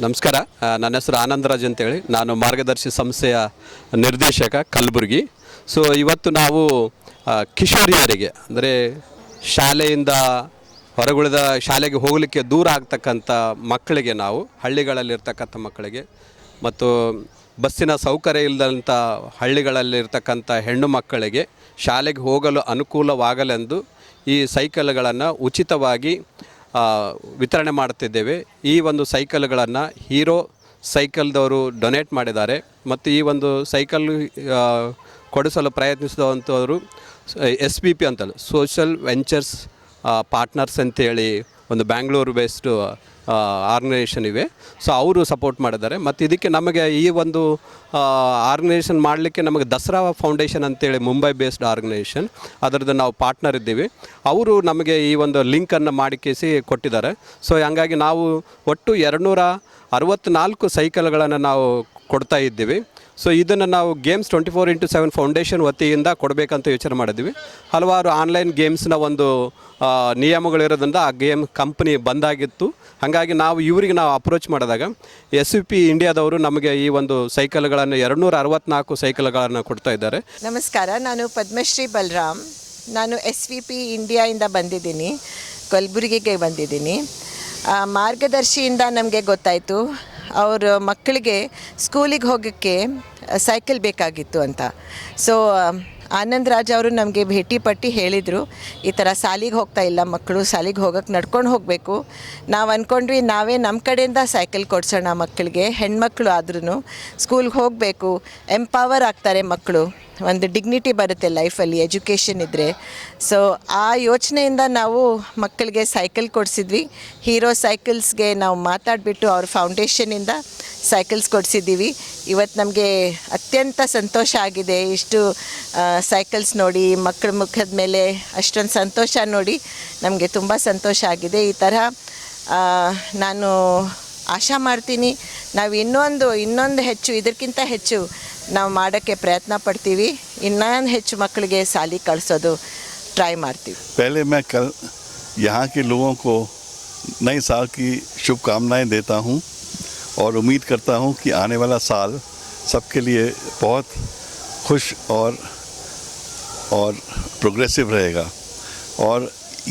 ನಮಸ್ಕಾರ, ನನ್ನ ಹೆಸರು ಆನಂದರಾಜ್ ಅಂತೇಳಿ, ನಾನು ಮಾರ್ಗದರ್ಶಿ ಸಂಸ್ಥೆಯ ನಿರ್ದೇಶಕ Kalaburagi. So ಇವತ್ತು ನಾವು ಕಿಶೋರಿಯರಿಗೆ ಅಂದರೆ ಶಾಲೆಯಿಂದ ಹೊರಗುಳಿದ ಶಾಲೆಗೆ ಹೋಗಲಿಕ್ಕೆ ದೂರ ಆಗ್ತಕ್ಕಂಥ ಮಕ್ಕಳಿಗೆ, ನಾವು ಹಳ್ಳಿಗಳಲ್ಲಿರ್ತಕ್ಕಂಥ ಮಕ್ಕಳಿಗೆ ಮತ್ತು ಬಸ್ಸಿನ ಸೌಕರ್ಯ ಇಲ್ಲದಂಥ ಹಳ್ಳಿಗಳಲ್ಲಿರ್ತಕ್ಕಂಥ ಹೆಣ್ಣು ಮಕ್ಕಳಿಗೆ ಶಾಲೆಗೆ ಹೋಗಲು ಅನುಕೂಲವಾಗಲೆಂದು ಈ ಸೈಕಲ್ಗಳನ್ನು ಉಚಿತವಾಗಿ ವಿತರಣೆ ಮಾಡುತ್ತಿದ್ದೇವೆ. ಈ ಒಂದು ಸೈಕಲ್ಗಳನ್ನು ಹೀರೋ ಸೈಕಲ್ದವರು ಡೊನೇಟ್ ಮಾಡಿದ್ದಾರೆ ಮತ್ತು ಈ ಒಂದು ಸೈಕಲ್ ಕೊಡಿಸಲು ಪ್ರಯತ್ನಿಸಿದಂಥವರು SVP ಅಂತಲ್ಲ, ಸೋಷಲ್ ವೆಂಚರ್ಸ್ ಪಾರ್ಟ್ನರ್ಸ್ ಅಂತೇಳಿ ಒಂದು ಬ್ಯಾಂಗ್ಳೂರು ಬೇಸ್ಡು ಆರ್ಗನೈಸೇಷನ್ ಇವೆ. ಸೊ ಅವರು ಸಪೋರ್ಟ್ ಮಾಡಿದ್ದಾರೆ. ಮತ್ತು ಇದಕ್ಕೆ ನಮಗೆ ಈ ಒಂದು ಆರ್ಗನೈಸೇಷನ್ ಮಾಡಲಿಕ್ಕೆ ನಮಗೆ ದಸರಾ ಫೌಂಡೇಶನ್ ಅಂತೇಳಿ ಮುಂಬೈ ಬೇಸ್ಡ್ ಆರ್ಗನೈಸೇಷನ್, ಅದರದ್ದು ನಾವು ಪಾರ್ಟ್ನರ್ ಇದ್ದೀವಿ. ಅವರು ನಮಗೆ ಈ ಒಂದು ಲಿಂಕನ್ನು ಮಾಡಿಕೇಸಿ ಕೊಟ್ಟಿದ್ದಾರೆ. ಸೊ ಹಂಗಾಗಿ ನಾವು ಒಟ್ಟು 264 ಸೈಕಲ್ಗಳನ್ನು ನಾವು ಕೊಡ್ತಾ ಇದ್ದೀವಿ. ಸೊ ಇದನ್ನು ನಾವು ಗೇಮ್ಸ್ 24x7 ಫೌಂಡೇಶನ್ ವತಿಯಿಂದ ಕೊಡಬೇಕಂತ ಯೋಚನೆ ಮಾಡಿದ್ವಿ. ಹಲವಾರು ಆನ್ಲೈನ್ ಗೇಮ್ಸ್ನ ಒಂದು ನಿಯಮಗಳಿರೋದ್ರಿಂದ ಆ ಗೇಮ್ ಕಂಪ್ನಿ ಬಂದಾಗಿತ್ತು. ಹಾಗಾಗಿ ನಾವು ಇವರಿಗೆ ನಾವು ಅಪ್ರೋಚ್ ಮಾಡಿದಾಗ SVP ಇಂಡಿಯಾದವರು ನಮಗೆ ಈ ಒಂದು ಸೈಕಲ್ಗಳನ್ನು 264 ಸೈಕಲ್ಗಳನ್ನು ಕೊಡ್ತಾ ಇದ್ದಾರೆ. ನಮಸ್ಕಾರ, ನಾನು ಪದ್ಮಶ್ರೀ ಬಲರಾಮ್. ನಾನು SVP ಇಂಡಿಯಾಯಿಂದ ಬಂದಿದ್ದೀನಿ, ಕಲಬುರಗಿಗೆ ಬಂದಿದ್ದೀನಿ. ಮಾರ್ಗದರ್ಶಿಯಿಂದ ನಮಗೆ ಗೊತ್ತಾಯಿತು ಅವ್ರ ಮಕ್ಕಳಿಗೆ ಸ್ಕೂಲಿಗೆ ಹೋಗೋಕ್ಕೆ ಸೈಕಲ್ ಬೇಕಾಗಿತ್ತು ಅಂತ. ಸೊ ಆನಂದ್ ರಾಜ್ ಅವರು ನಮಗೆ ಭೇಟಿ ಪಟ್ಟು ಹೇಳಿದರು, ಈ ಥರ ಶಾಲಿಗೆ ಹೋಗ್ತಾ ಇಲ್ಲ ಮಕ್ಕಳು, ಶಾಲಿಗೆ ಹೋಗೋಕ್ಕೆ ನಡ್ಕೊಂಡು ಹೋಗಬೇಕು. ನಾವು ಅಂದ್ಕೊಂಡ್ವಿ ನಾವೇ ನಮ್ಮ ಕಡೆಯಿಂದ ಸೈಕಲ್ ಕೊಡ್ಸೋಣ ಮಕ್ಕಳಿಗೆ, ಹೆಣ್ಮಕ್ಳು ಆದ್ರೂ ಸ್ಕೂಲ್ಗೆ ಹೋಗಬೇಕು, ಎಂಪವರ್ ಆಗ್ತಾರೆ ಮಕ್ಕಳು, ಒಂದು ಡಿಗ್ನಿಟಿ ಬರುತ್ತೆ ಲೈಫಲ್ಲಿ ಎಜುಕೇಷನ್ ಇದ್ದರೆ. ಸೊ ಆ ಯೋಚನೆಯಿಂದ ನಾವು ಮಕ್ಕಳಿಗೆ ಸೈಕಲ್ ಕೊಡಿಸಿದ್ವಿ. ಹೀರೋ ಸೈಕಲ್ಸ್ಗೆ ನಾವು ಮಾತಾಡಿಬಿಟ್ಟು ಅವ್ರ ಫೌಂಡೇಶನಿಂದ ಸೈಕಲ್ಸ್ ಕೊಡಿಸಿದ್ದೀವಿ. ಇವತ್ತು ನಮಗೆ ಅತ್ಯಂತ ಸಂತೋಷ ಆಗಿದೆ. ಇಷ್ಟು ಸೈಕಲ್ಸ್ ನೋಡಿ, ಮಕ್ಕಳ ಮುಖದ ಮೇಲೆ ಅಷ್ಟೊಂದು ಸಂತೋಷ ನೋಡಿ ನಮಗೆ ತುಂಬ ಸಂತೋಷ ಆಗಿದೆ. ಈ ಥರ ನಾನು ಆಶಾ ಮಾಡ್ತೀನಿ ನಾವು ಇನ್ನೊಂದು ಹೆಚ್ಚು, ಇದಕ್ಕಿಂತ ಹೆಚ್ಚು ನಾವು ಮಾಡೋಕ್ಕೆ ಪ್ರಯತ್ನ ಪಡ್ತೀವಿ. ಇನ್ನೊಂದು ಹೆಚ್ಚು ಮಕ್ಕಳಿಗೆ ಶಾಲೆಗೆ ಕಳಿಸೋದು ट्राई मारती हूँ। पहले मैं कल यहाँ के लोगों को नए साल की शुभकामनाएं देता हूँ और उम्मीद करता हूँ कि आने वाला साल सबके लिए बहुत खुश और प्रोग्रेसिव रहेगा। और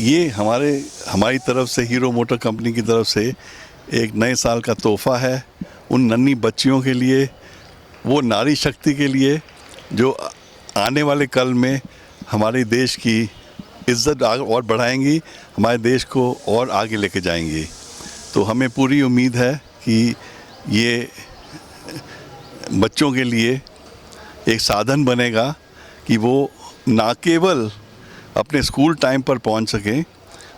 ये हमारी तरफ से, हीरो मोटर कंपनी की तरफ से एक नए साल का तोहफ़ा है उन नन्ही बच्चियों के लिए, वो नारी शक्ति के लिए जो आने वाले कल में हमारे देश की इज़्ज़त और बढ़ाएंगी, हमारे देश को और आगे लेके जाएंगी। तो हमें पूरी उम्मीद है कि ये बच्चों के लिए एक साधन बनेगा कि वो ना केवल अपने स्कूल टाइम पर पहुंच सकें,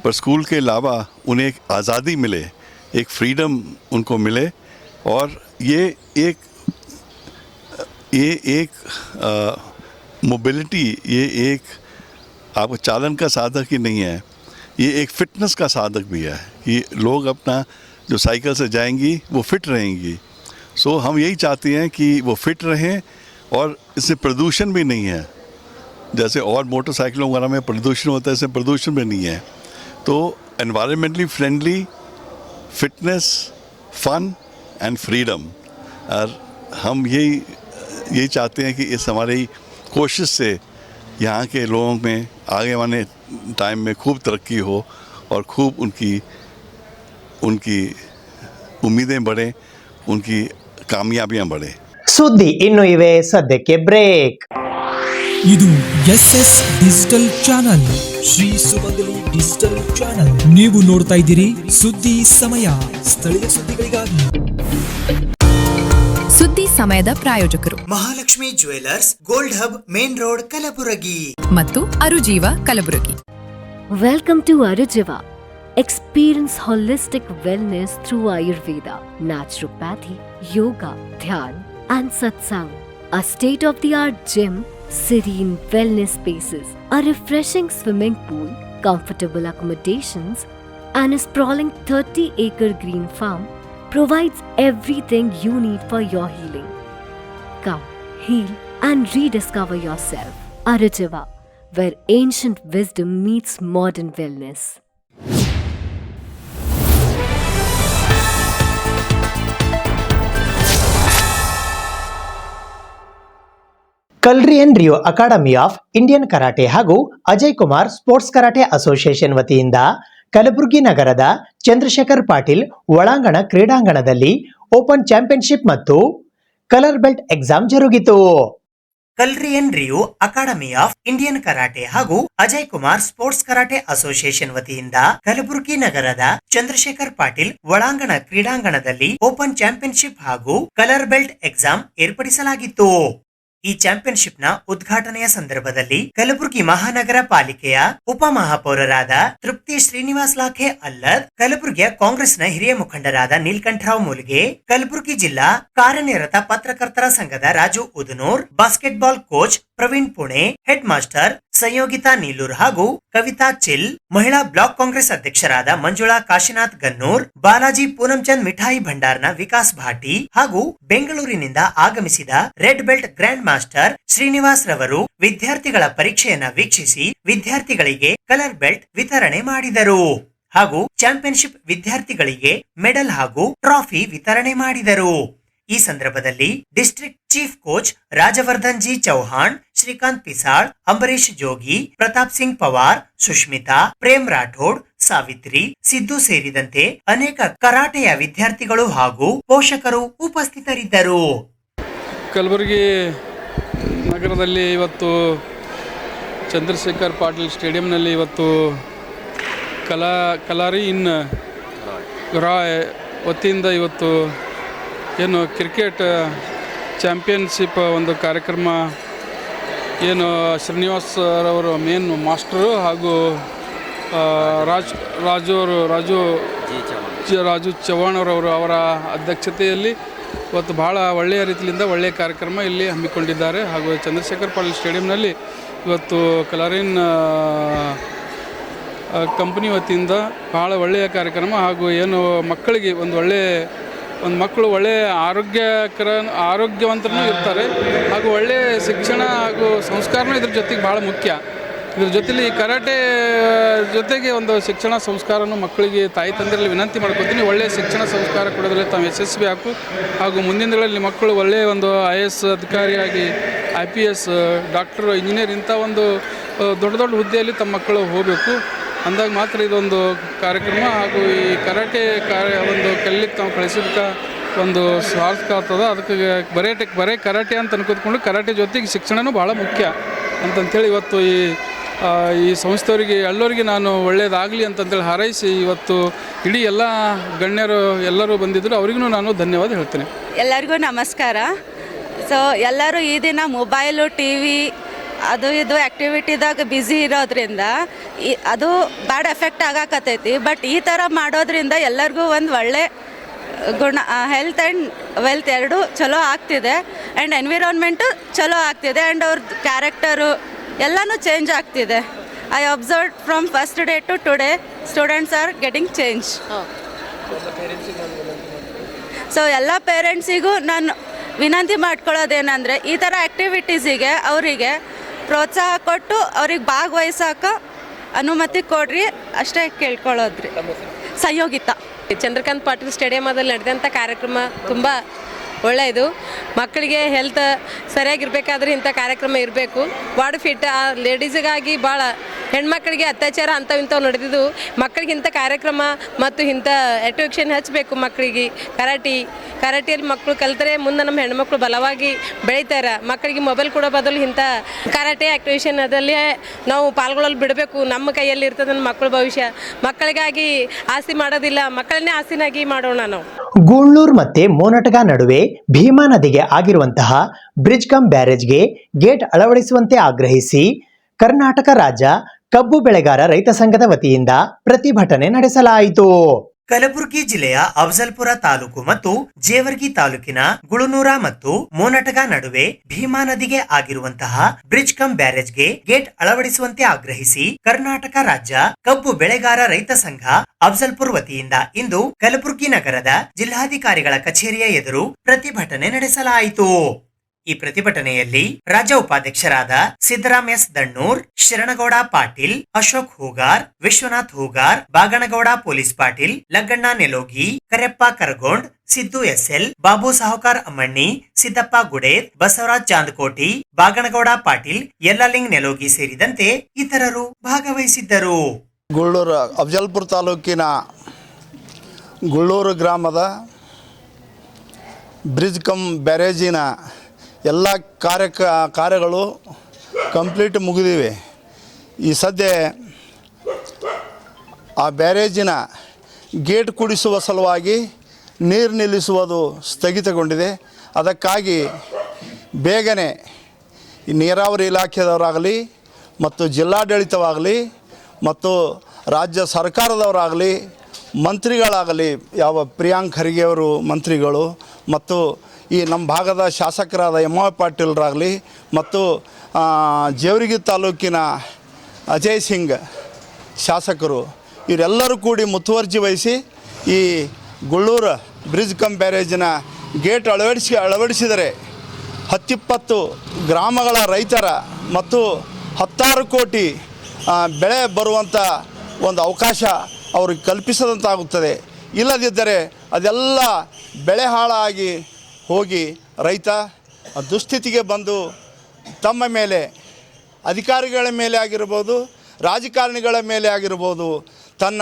पर स्कूल के अलावा उन्हें एक आज़ादी मिले, एक फ्रीडम उनको मिले। और ये एक मोबिलिटी, ये एक आपको चालन का साधक ही नहीं है, ये एक फ़िटनेस का साधक भी है कि लोग अपना जो साइकिल से जाएंगी वो फिट रहेंगी। सो हम यही चाहते हैं कि वो फिट रहें और इससे प्रदूषण भी नहीं है। जैसे और मोटरसाइकिलों वगैरह में प्रदूषण होता है, इससे प्रदूषण भी नहीं है। तो environmentally friendly, fitness, fun and freedom, और हम यही चाहते हैं कि इस हमारी कोशिश से यहाँ के लोगों में आगे वाले टाइम में खूब तरक्की हो और खूब उनकी उम्मीदें बढ़ें, उनकी कामयाबियाँ बढ़ें। ಸುದ್ದಿ ಇನ್ನು ಇವೆ, ಸದ್ಯಕ್ಕೆ ಬ್ರೇಕ್. ಇದು SS ಡಿಜಿಟಲ್ ಚಾನಲ್, ಶ್ರೀ ಸುಮಂಗಲಿ ಡಿಜಿಟಲ್ ಚಾನಲ್. ನೀವು ನೋಡ್ತಾ ಇದ್ದೀರಿ ಸುದ್ದಿ ಸಮಯ, ಸ್ಥಳೀಯ ಸುದ್ದಿಗಳಿಗಾಗಿ. ಸುದ್ದಿ ಸಮಯದ ಪ್ರಾಯೋಜಕರು Mahalakshmi jewellers, gold hub, main road, Kalaburagi ಮತ್ತು ಅರುಜೀವ Kalaburagi. Welcome to Arujiva. Experience holistic wellness through Ayurveda, naturopathy, yoga, dhyan, and satsang. A state-of-the-art gym, serene wellness spaces, a refreshing swimming pool, comfortable accommodations, and a sprawling 30-acre green farm provides everything you need for your healing. Come, heal, and rediscover yourself. Arujiva, where ancient wisdom meets modern wellness. ಕಲ್ರಿಯನ್ Rio academy of Indian karate ಹಾಗೂ Ajay Kumar sports karate association ವತಿಯಿಂದ ಕಲಬುರಗಿ ನಗರದ ಚಂದ್ರಶೇಖರ್ ಪಾಟೀಲ್ ಒಳಾಂಗಣ ಕ್ರೀಡಾಂಗಣದಲ್ಲಿ open championship ಮತ್ತು colour belt exam ಜರುಗಿತು. ಕಲ್ರಿಯನ್ Rio academy of Indian karate ಹಾಗೂ Ajay Kumar sports karate association ವತಿಯಿಂದ ಕಲಬುರಗಿ ನಗರದ ಚಂದ್ರಶೇಖರ್ ಪಾಟೀಲ್ ಒಳಾಂಗಣ ಕ್ರೀಡಾಂಗಣದಲ್ಲಿ ಓಪನ್ ಚಾಂಪಿಯನ್ಶಿಪ್ ಹಾಗೂ ಕಲರ್ ಬೆಲ್ಟ್ ಎಕ್ಸಾಮ್ ಏರ್ಪಡಿಸಲಾಗಿತ್ತು. ಈ ಚಾಂಪಿಯನ್ಶಿಪ್ನ ಉದ್ಘಾಟನೆಯ ಸಂದರ್ಭದಲ್ಲಿ ಕಲಬುರಗಿ ಮಹಾನಗರ ಪಾಲಿಕೆಯ ಉಪಮಹಾಪೌರರಾದ ತೃಪ್ತಿ ಶ್ರೀನಿವಾಸ್ ಲಾಖೆ ಅಲ್ಲದ್, ಕಲಬುರಗಿಯ ಕಾಂಗ್ರೆಸ್ನ ಹಿರಿಯ ಮುಖಂಡರಾದ ನೀಲ್ಕಂಠರಾವ್ ಮೂಲ್ಗೆ, ಕಲಬುರಗಿ ಜಿಲ್ಲಾ ಕಾರ್ಯನಿರತ ಪತ್ರಕರ್ತರ ಸಂಘದ Raju Udnur, basketball coach Praveen Pune, head master Sanyogita Nilur ಹಾಗೂ ಕವಿತಾ ಚಿಲ್, ಮಹಿಳಾ ಬ್ಲಾಕ್ ಕಾಂಗ್ರೆಸ್ ಅಧ್ಯಕ್ಷರಾದ ಮಂಜುಳಾ ಕಾಶಿನಾಥ್ ಗನ್ನೂರ್, ಬಾಲಾಜಿ ಪೂನಂಚಂದ್ ಮಿಠಾಯಿ ಭಂಡಾರ್ನ ವಿಕಾಸ್ ಭಾಟಿ ಹಾಗೂ ಬೆಂಗಳೂರಿನಿಂದ ಆಗಮಿಸಿದ red belt grand master Srinivas ರವರು ವಿದ್ಯಾರ್ಥಿಗಳ ಪರೀಕ್ಷೆಯನ್ನ ವೀಕ್ಷಿಸಿ ವಿದ್ಯಾರ್ಥಿಗಳಿಗೆ ಕಲರ್ ಬೆಲ್ಟ್ ವಿತರಣೆ ಮಾಡಿದರು ಹಾಗೂ ಚಾಂಪಿಯನ್ಶಿಪ್ ವಿದ್ಯಾರ್ಥಿಗಳಿಗೆ ಮೆಡಲ್ ಹಾಗೂ ಟ್ರಾಫಿ ವಿತರಣೆ ಮಾಡಿದರು. ಈ ಸಂದರ್ಭದಲ್ಲಿ district chief coach Rajvardhan G Chauhan, Shrikant Pisal, Ambarish Jogi, Pratap Singh Pawar, Sushmita, Prem Rathod, Savitri, Siddu ಸೇರಿದಂತೆ ಅನೇಕ ಕರಾಟೆಯ ವಿದ್ಯಾರ್ಥಿಗಳು ಹಾಗೂ ಪೋಷಕರು ಉಪಸ್ಥಿತರಿದ್ದರು. ಕಲಬುರಗಿ ನಗರದಲ್ಲಿ ಇವತ್ತು ಚಂದ್ರಶೇಖರ್ ಪಾಟೀಲ್ ಸ್ಟೇಡಿಯಂನಲ್ಲಿ ಇವತ್ತು ಕಲಾರಿ ಇನ್ ರಾಯ್ ವತಿಯಿಂದ ಇವತ್ತು ಏನು ಕ್ರಿಕೆಟ್ ಚಾಂಪಿಯನ್ಶಿಪ್ ಒಂದು ಕಾರ್ಯಕ್ರಮ ಏನು ಶ್ರೀನಿವಾಸ್ ರವರು ಮೇನ್ ಮಾಸ್ಟರು ಹಾಗೂ ರಾಜು ಚವ್ಹಾಣ್ ಅವರ ಅಧ್ಯಕ್ಷತೆಯಲ್ಲಿ ಇವತ್ತು ಭಾಳ ಒಳ್ಳೆಯ ರೀತಿಯಿಂದ ಒಳ್ಳೆಯ ಕಾರ್ಯಕ್ರಮ ಇಲ್ಲಿ ಹಮ್ಮಿಕೊಂಡಿದ್ದಾರೆ. ಹಾಗೂ ಚಂದ್ರಶೇಖರ್ ಪಾಟೀಲ್ ಸ್ಟೇಡಿಯಂನಲ್ಲಿ ಇವತ್ತು ಕಲಾರಿನ್ ಕಂಪನಿ ವತಿಯಿಂದ ಭಾಳ ಒಳ್ಳೆಯ ಕಾರ್ಯಕ್ರಮ ಹಾಗೂ ಏನು ಮಕ್ಕಳಿಗೆ ಮಕ್ಕಳು ಒಳ್ಳೆಯ ಆರೋಗ್ಯವಂತರೂ ಇರ್ತಾರೆ ಹಾಗೂ ಒಳ್ಳೆಯ ಶಿಕ್ಷಣ ಹಾಗೂ ಸಂಸ್ಕಾರನೂ ಇದ್ರ ಜೊತೆಗೆ ಭಾಳ ಮುಖ್ಯ. ಇದ್ರ ಜೊತೆಲಿ ಕರಾಟೆ ಜೊತೆಗೆ ಒಂದು ಶಿಕ್ಷಣ ಸಂಸ್ಕಾರನೂ ಮಕ್ಕಳಿಗೆ ತಾಯಿ ತಂದೆಯಲ್ಲಿ ವಿನಂತಿ ಮಾಡ್ಕೊತೀನಿ, ಒಳ್ಳೆಯ ಶಿಕ್ಷಣ ಸಂಸ್ಕಾರ ಕೊಡೋದ್ರಲ್ಲಿ ತಾವು ಯಶಸ್ವಿ ಹಾಗೂ ಮುಂದಿನ ದಿನಗಳಲ್ಲಿ ಮಕ್ಕಳು ಒಳ್ಳೆಯ ಒಂದು IAS ಅಧಿಕಾರಿಯಾಗಿ IPS ಡಾಕ್ಟರ್ ಇಂಜಿನಿಯರ್ ಇಂಥ ಒಂದು ದೊಡ್ಡ ದೊಡ್ಡ ಹುದ್ದೆಯಲ್ಲಿ ತಮ್ಮ ಮಕ್ಕಳು ಹೋಗಬೇಕು ಅಂದಾಗ ಮಾತ್ರ ಇದೊಂದು ಕಾರ್ಯಕ್ರಮ ಹಾಗೂ ಈ ಕರಾಟೆ ಒಂದು ಕಲಿಲಿಕ್ಕೆ ತಾವು ಕಳಿಸಿದಕ್ಕೆ ಒಂದು ಸಾರ್ಥಕ ಆಗ್ತದೆ. ಅದಕ್ಕೆ ಬರೇ ಕರಾಟೆ ಅಂತ ಅನ್ಕೋದ್ಕೊಂಡು ಕರಾಟೆ ಜೊತೆಗೆ ಶಿಕ್ಷಣವೂ ಭಾಳ ಮುಖ್ಯ ಅಂತಂಥೇಳಿ ಇವತ್ತು ಈ ಸಂಸ್ಥೆಯವರಿಗೆ ಎಲ್ಲರಿಗೆ ನಾನು ಒಳ್ಳೆಯದಾಗಲಿ ಅಂತಂತೇಳಿ ಹಾರೈಸಿ ಇವತ್ತು ಇಡೀ ಎಲ್ಲ ಗಣ್ಯರು ಎಲ್ಲರೂ ಬಂದಿದ್ದರು, ಅವರಿಗೂ ನಾನು ಧನ್ಯವಾದ ಹೇಳ್ತೇನೆ. ಎಲ್ಲರಿಗೂ ನಮಸ್ಕಾರ. ಸೊ ಎಲ್ಲರೂ ಈ ದಿನ ಮೊಬೈಲು TV ಅದು ಇದು ಆ್ಯಕ್ಟಿವಿಟಿದಾಗ ಬ್ಯುಸಿ ಇರೋದ್ರಿಂದ ಅದು ಬ್ಯಾಡ್ ಎಫೆಕ್ಟ್ ಆಗಾಕತ್ತೈತಿ. ಬಟ್ ಈ ಥರ ಮಾಡೋದ್ರಿಂದ ಎಲ್ಲರಿಗೂ ಒಂದು ಒಳ್ಳೆ ಗುಣ, ಹೆಲ್ತ್ ಆ್ಯಂಡ್ ವೆಲ್ತ್ ಎರಡೂ ಚಲೋ ಆಗ್ತಿದೆ ಆ್ಯಂಡ್ ಎನ್ವಿರಾನ್ಮೆಂಟು ಚಲೋ ಆಗ್ತಿದೆ ಆ್ಯಂಡ್ ಅವ್ರ ಕ್ಯಾರೆಕ್ಟರು ಎಲ್ಲನೂ ಚೇಂಜ್ ಆಗ್ತಿದೆ. I observe from first day to today students are getting change. So ಎಲ್ಲ ಪೇರೆಂಟ್ಸಿಗೂ ನಾನು ವಿನಂತಿ ಮಾಡ್ಕೊಳ್ಳೋದೇನೆಂದರೆ ಈ ಥರ ಆ್ಯಕ್ಟಿವಿಟೀಸಿಗೆ ಅವರಿಗೆ ಪ್ರೋತ್ಸಾಹ ಕೊಟ್ಟು ಅವ್ರಿಗೆ ಭಾಗವಹಿಸೋಕೆ ಅನುಮತಿ ಕೊಡ್ರಿ ಅಷ್ಟೇ ಕೇಳ್ಕೊಳ್ಳೋದ್ರಿ. ಸಂಯೋಗಿತ ಚಂದ್ರಕಾಂತ್ ಪಾಟೀಲ್ ಸ್ಟೇಡಿಯಮದಲ್ಲಿ ನಡೆದಂಥ ಕಾರ್ಯಕ್ರಮ ತುಂಬ ಒಳ್ಳೆಯದು. ಮಕ್ಕಳಿಗೆ ಹೆಲ್ತ್ ಸರಿಯಾಗಿರ್ಬೇಕಾದ್ರೆ ಇಂಥ ಕಾರ್ಯಕ್ರಮ ಇರಬೇಕು. ಬಾಡಿ ಫಿಟ್ ಲೇಡೀಸಿಗಾಗಿ ಭಾಳ ಹೆಣ್ಮಕ್ಳಿಗೆ ಅತ್ಯಾಚಾರ ಅಂಥವು ನಡೆದಿದ್ದು, ಮಕ್ಕಳಿಗೆ ಇಂಥ ಕಾರ್ಯಕ್ರಮ ಮತ್ತು ಇಂಥ ಎಟ್ಯುಕೇಷನ್ ಹಚ್ಚಬೇಕು. ಮಕ್ಕಳಿಗೆ ಕರಾಟಿಯಲ್ಲಿ ಮಕ್ಕಳು ಕಲಿತರೆ ಮುಂದೆ ನಮ್ಮ ಹೆಣ್ಮಕ್ಳು ಬಲವಾಗಿ ಬೆಳೀತಾರೆ. ಮಕ್ಕಳಿಗೆ ಮೊಬೈಲ್ ಕೊಡೋ ಬದಲು ಇಂಥ ಕರಾಟೆ ಆ್ಯಕ್ಟಿವೇಷನ್ ಅದರಲ್ಲಿ ನಾವು ಪಾಲ್ಗೊಳ್ಳಲು ಬಿಡಬೇಕು. ನಮ್ಮ ಕೈಯಲ್ಲಿ ಇರ್ತದೆ ನಮ್ಮ ಮಕ್ಕಳ ಭವಿಷ್ಯ. ಮಕ್ಕಳಿಗಾಗಿ ಆಸ್ತಿ ಮಾಡೋದಿಲ್ಲ, ಮಕ್ಕಳನ್ನೇ ಆಸ್ತಿನಾಗಿ ಮಾಡೋಣ ನಾವು. ಗೂಳ್ನೂರ್ ಮತ್ತೆ ಮೋನಟಗ ನಡುವೆ ಭೀಮಾ ನದಿಗೆ ಆಗಿರುವಂತಹ ಬ್ರಿಡ್ಜ್ ಕಮ್ ಬ್ಯಾರೇಜ್ಗೆ ಗೇಟ್ ಅಳವಡಿಸುವಂತೆ ಆಗ್ರಹಿಸಿ ಕರ್ನಾಟಕ ರಾಜ್ಯ ಕಬ್ಬು ಬೆಳೆಗಾರ ರೈತ ಸಂಘದ ವತಿಯಿಂದ ಪ್ರತಿಭಟನೆ ನಡೆಸಲಾಯಿತು. ಕಲಬುರಗಿ ಜಿಲ್ಲೆಯ ಅಫಜಲ್ಪುರ ತಾಲೂಕು ಮತ್ತು ಜೇವರ್ಗಿ ತಾಲೂಕಿನ ಗುಳುನೂರ ಮತ್ತು ಮೋನಟಗ ನಡುವೆ ಭೀಮಾ ನದಿಗೆ ಆಗಿರುವಂತಹ ಬ್ರಿಡ್ಜ್ ಕಮ್ ಬ್ಯಾರೇಜ್ಗೆ ಗೇಟ್ ಅಳವಡಿಸುವಂತೆ ಆಗ್ರಹಿಸಿ ಕರ್ನಾಟಕ ರಾಜ್ಯ ಕಬ್ಬು ಬೆಳೆಗಾರ ರೈತ ಸಂಘ ಅಫಜಲ್ಪುರ್ ವತಿಯಿಂದ ಇಂದು ಕಲಬುರಗಿ ನಗರದ ಜಿಲ್ಲಾಧಿಕಾರಿಗಳ ಕಚೇರಿಯ ಎದುರು ಪ್ರತಿಭಟನೆ ನಡೆಸಲಾಯಿತು. ಈ ಪ್ರತಿಭಟನೆಯಲ್ಲಿ ರಾಜ್ಯ ಉಪಾಧ್ಯಕ್ಷರಾದ Siddaram S Dannur, Sharangouda Patil, Ashok Hoogar, Vishwanath Hoogar, Baganagouda police Patil, Laggana Nelogi, Kareppa Kargond, Siddu SL, Babu Sahukar Ammanni, Siddappa Gudded, Basavaraj Chandakoti, Baganagouda Patil, Yallaling Nelogi ಸೇರಿದಂತೆ ಇತರರು ಭಾಗವಹಿಸಿದ್ದರು. ಗುಳ್ಳೂರು ಅಫಜಲ್ಪುರ ತಾಲೂಕಿನ ಗುಳ್ಳೂರು ಗ್ರಾಮದ ಬ್ರಿಡ್ಜ್ ಕಮ್ ಬ್ಯಾರೇಜಿನ ಎಲ್ಲ ಕಾರ್ಯಗಳು ಕಂಪ್ಲೀಟ್ ಮುಗಿದಿವೆ. ಈ ಸದ್ಯ ಆ ಬ್ಯಾರೇಜಿನ ಗೇಟ್ ಕೂಡಿಸುವ ಸಲುವಾಗಿ ನೀರು ನಿಲ್ಲಿಸುವುದು ಸ್ಥಗಿತಗೊಂಡಿದೆ. ಅದಕ್ಕಾಗಿ ಬೇಗನೆ ಈ ನೀರಾವರಿ ಇಲಾಖೆದವರಾಗಲಿ ಮತ್ತು ಜಿಲ್ಲಾಡಳಿತವಾಗಲಿ ಮತ್ತು ರಾಜ್ಯ ಸರ್ಕಾರದವರಾಗಲಿ ಮಂತ್ರಿಗಳಾಗಲಿ, ಯಾವ ಪ್ರಿಯಾಂಕ್ ಖರ್ಗೆ ಅವರು ಮಂತ್ರಿಗಳು ಮತ್ತು ಈ ನಮ್ಮ ಭಾಗದ ಶಾಸಕರಾದ ಎಮ್ ವೈ ಪಾಟೀಲ್ರಾಗಲಿ ಮತ್ತು ಜೇವರ್ಗಿ ತಾಲೂಕಿನ ಅಜಯ್ ಸಿಂಗ್ ಶಾಸಕರು ಇವರೆಲ್ಲರೂ ಕೂಡಿ ಮುತುವರ್ಜಿ ವಹಿಸಿ ಈ ಗುಳ್ಳೂರು ಬ್ರಿಡ್ಜ್ ಕಮ್ ಬ್ಯಾರೇಜಿನ ಗೇಟ್ ಅಳವಡಿಸಿದರೆ 10-20 ಗ್ರಾಮಗಳ ರೈತರ ಮತ್ತು 10 ಕೋಟಿ ಬೆಳೆ ಬರುವಂಥ ಒಂದು ಅವಕಾಶ ಅವ್ರಿಗೆ ಕಲ್ಪಿಸದಂತಾಗುತ್ತದೆ. ಇಲ್ಲದಿದ್ದರೆ ಅದೆಲ್ಲ ಬೆಳೆ ಹಾಳಾಗಿ ಹೋಗಿ ರೈತ ದುಸ್ಥಿತಿಗೆ ಬಂದು ತಮ್ಮ ಮೇಲೆ, ಅಧಿಕಾರಿಗಳ ಮೇಲೆ ಆಗಿರ್ಬೋದು, ರಾಜಕಾರಣಿಗಳ ಮೇಲೆ ಆಗಿರ್ಬೋದು, ತನ್ನ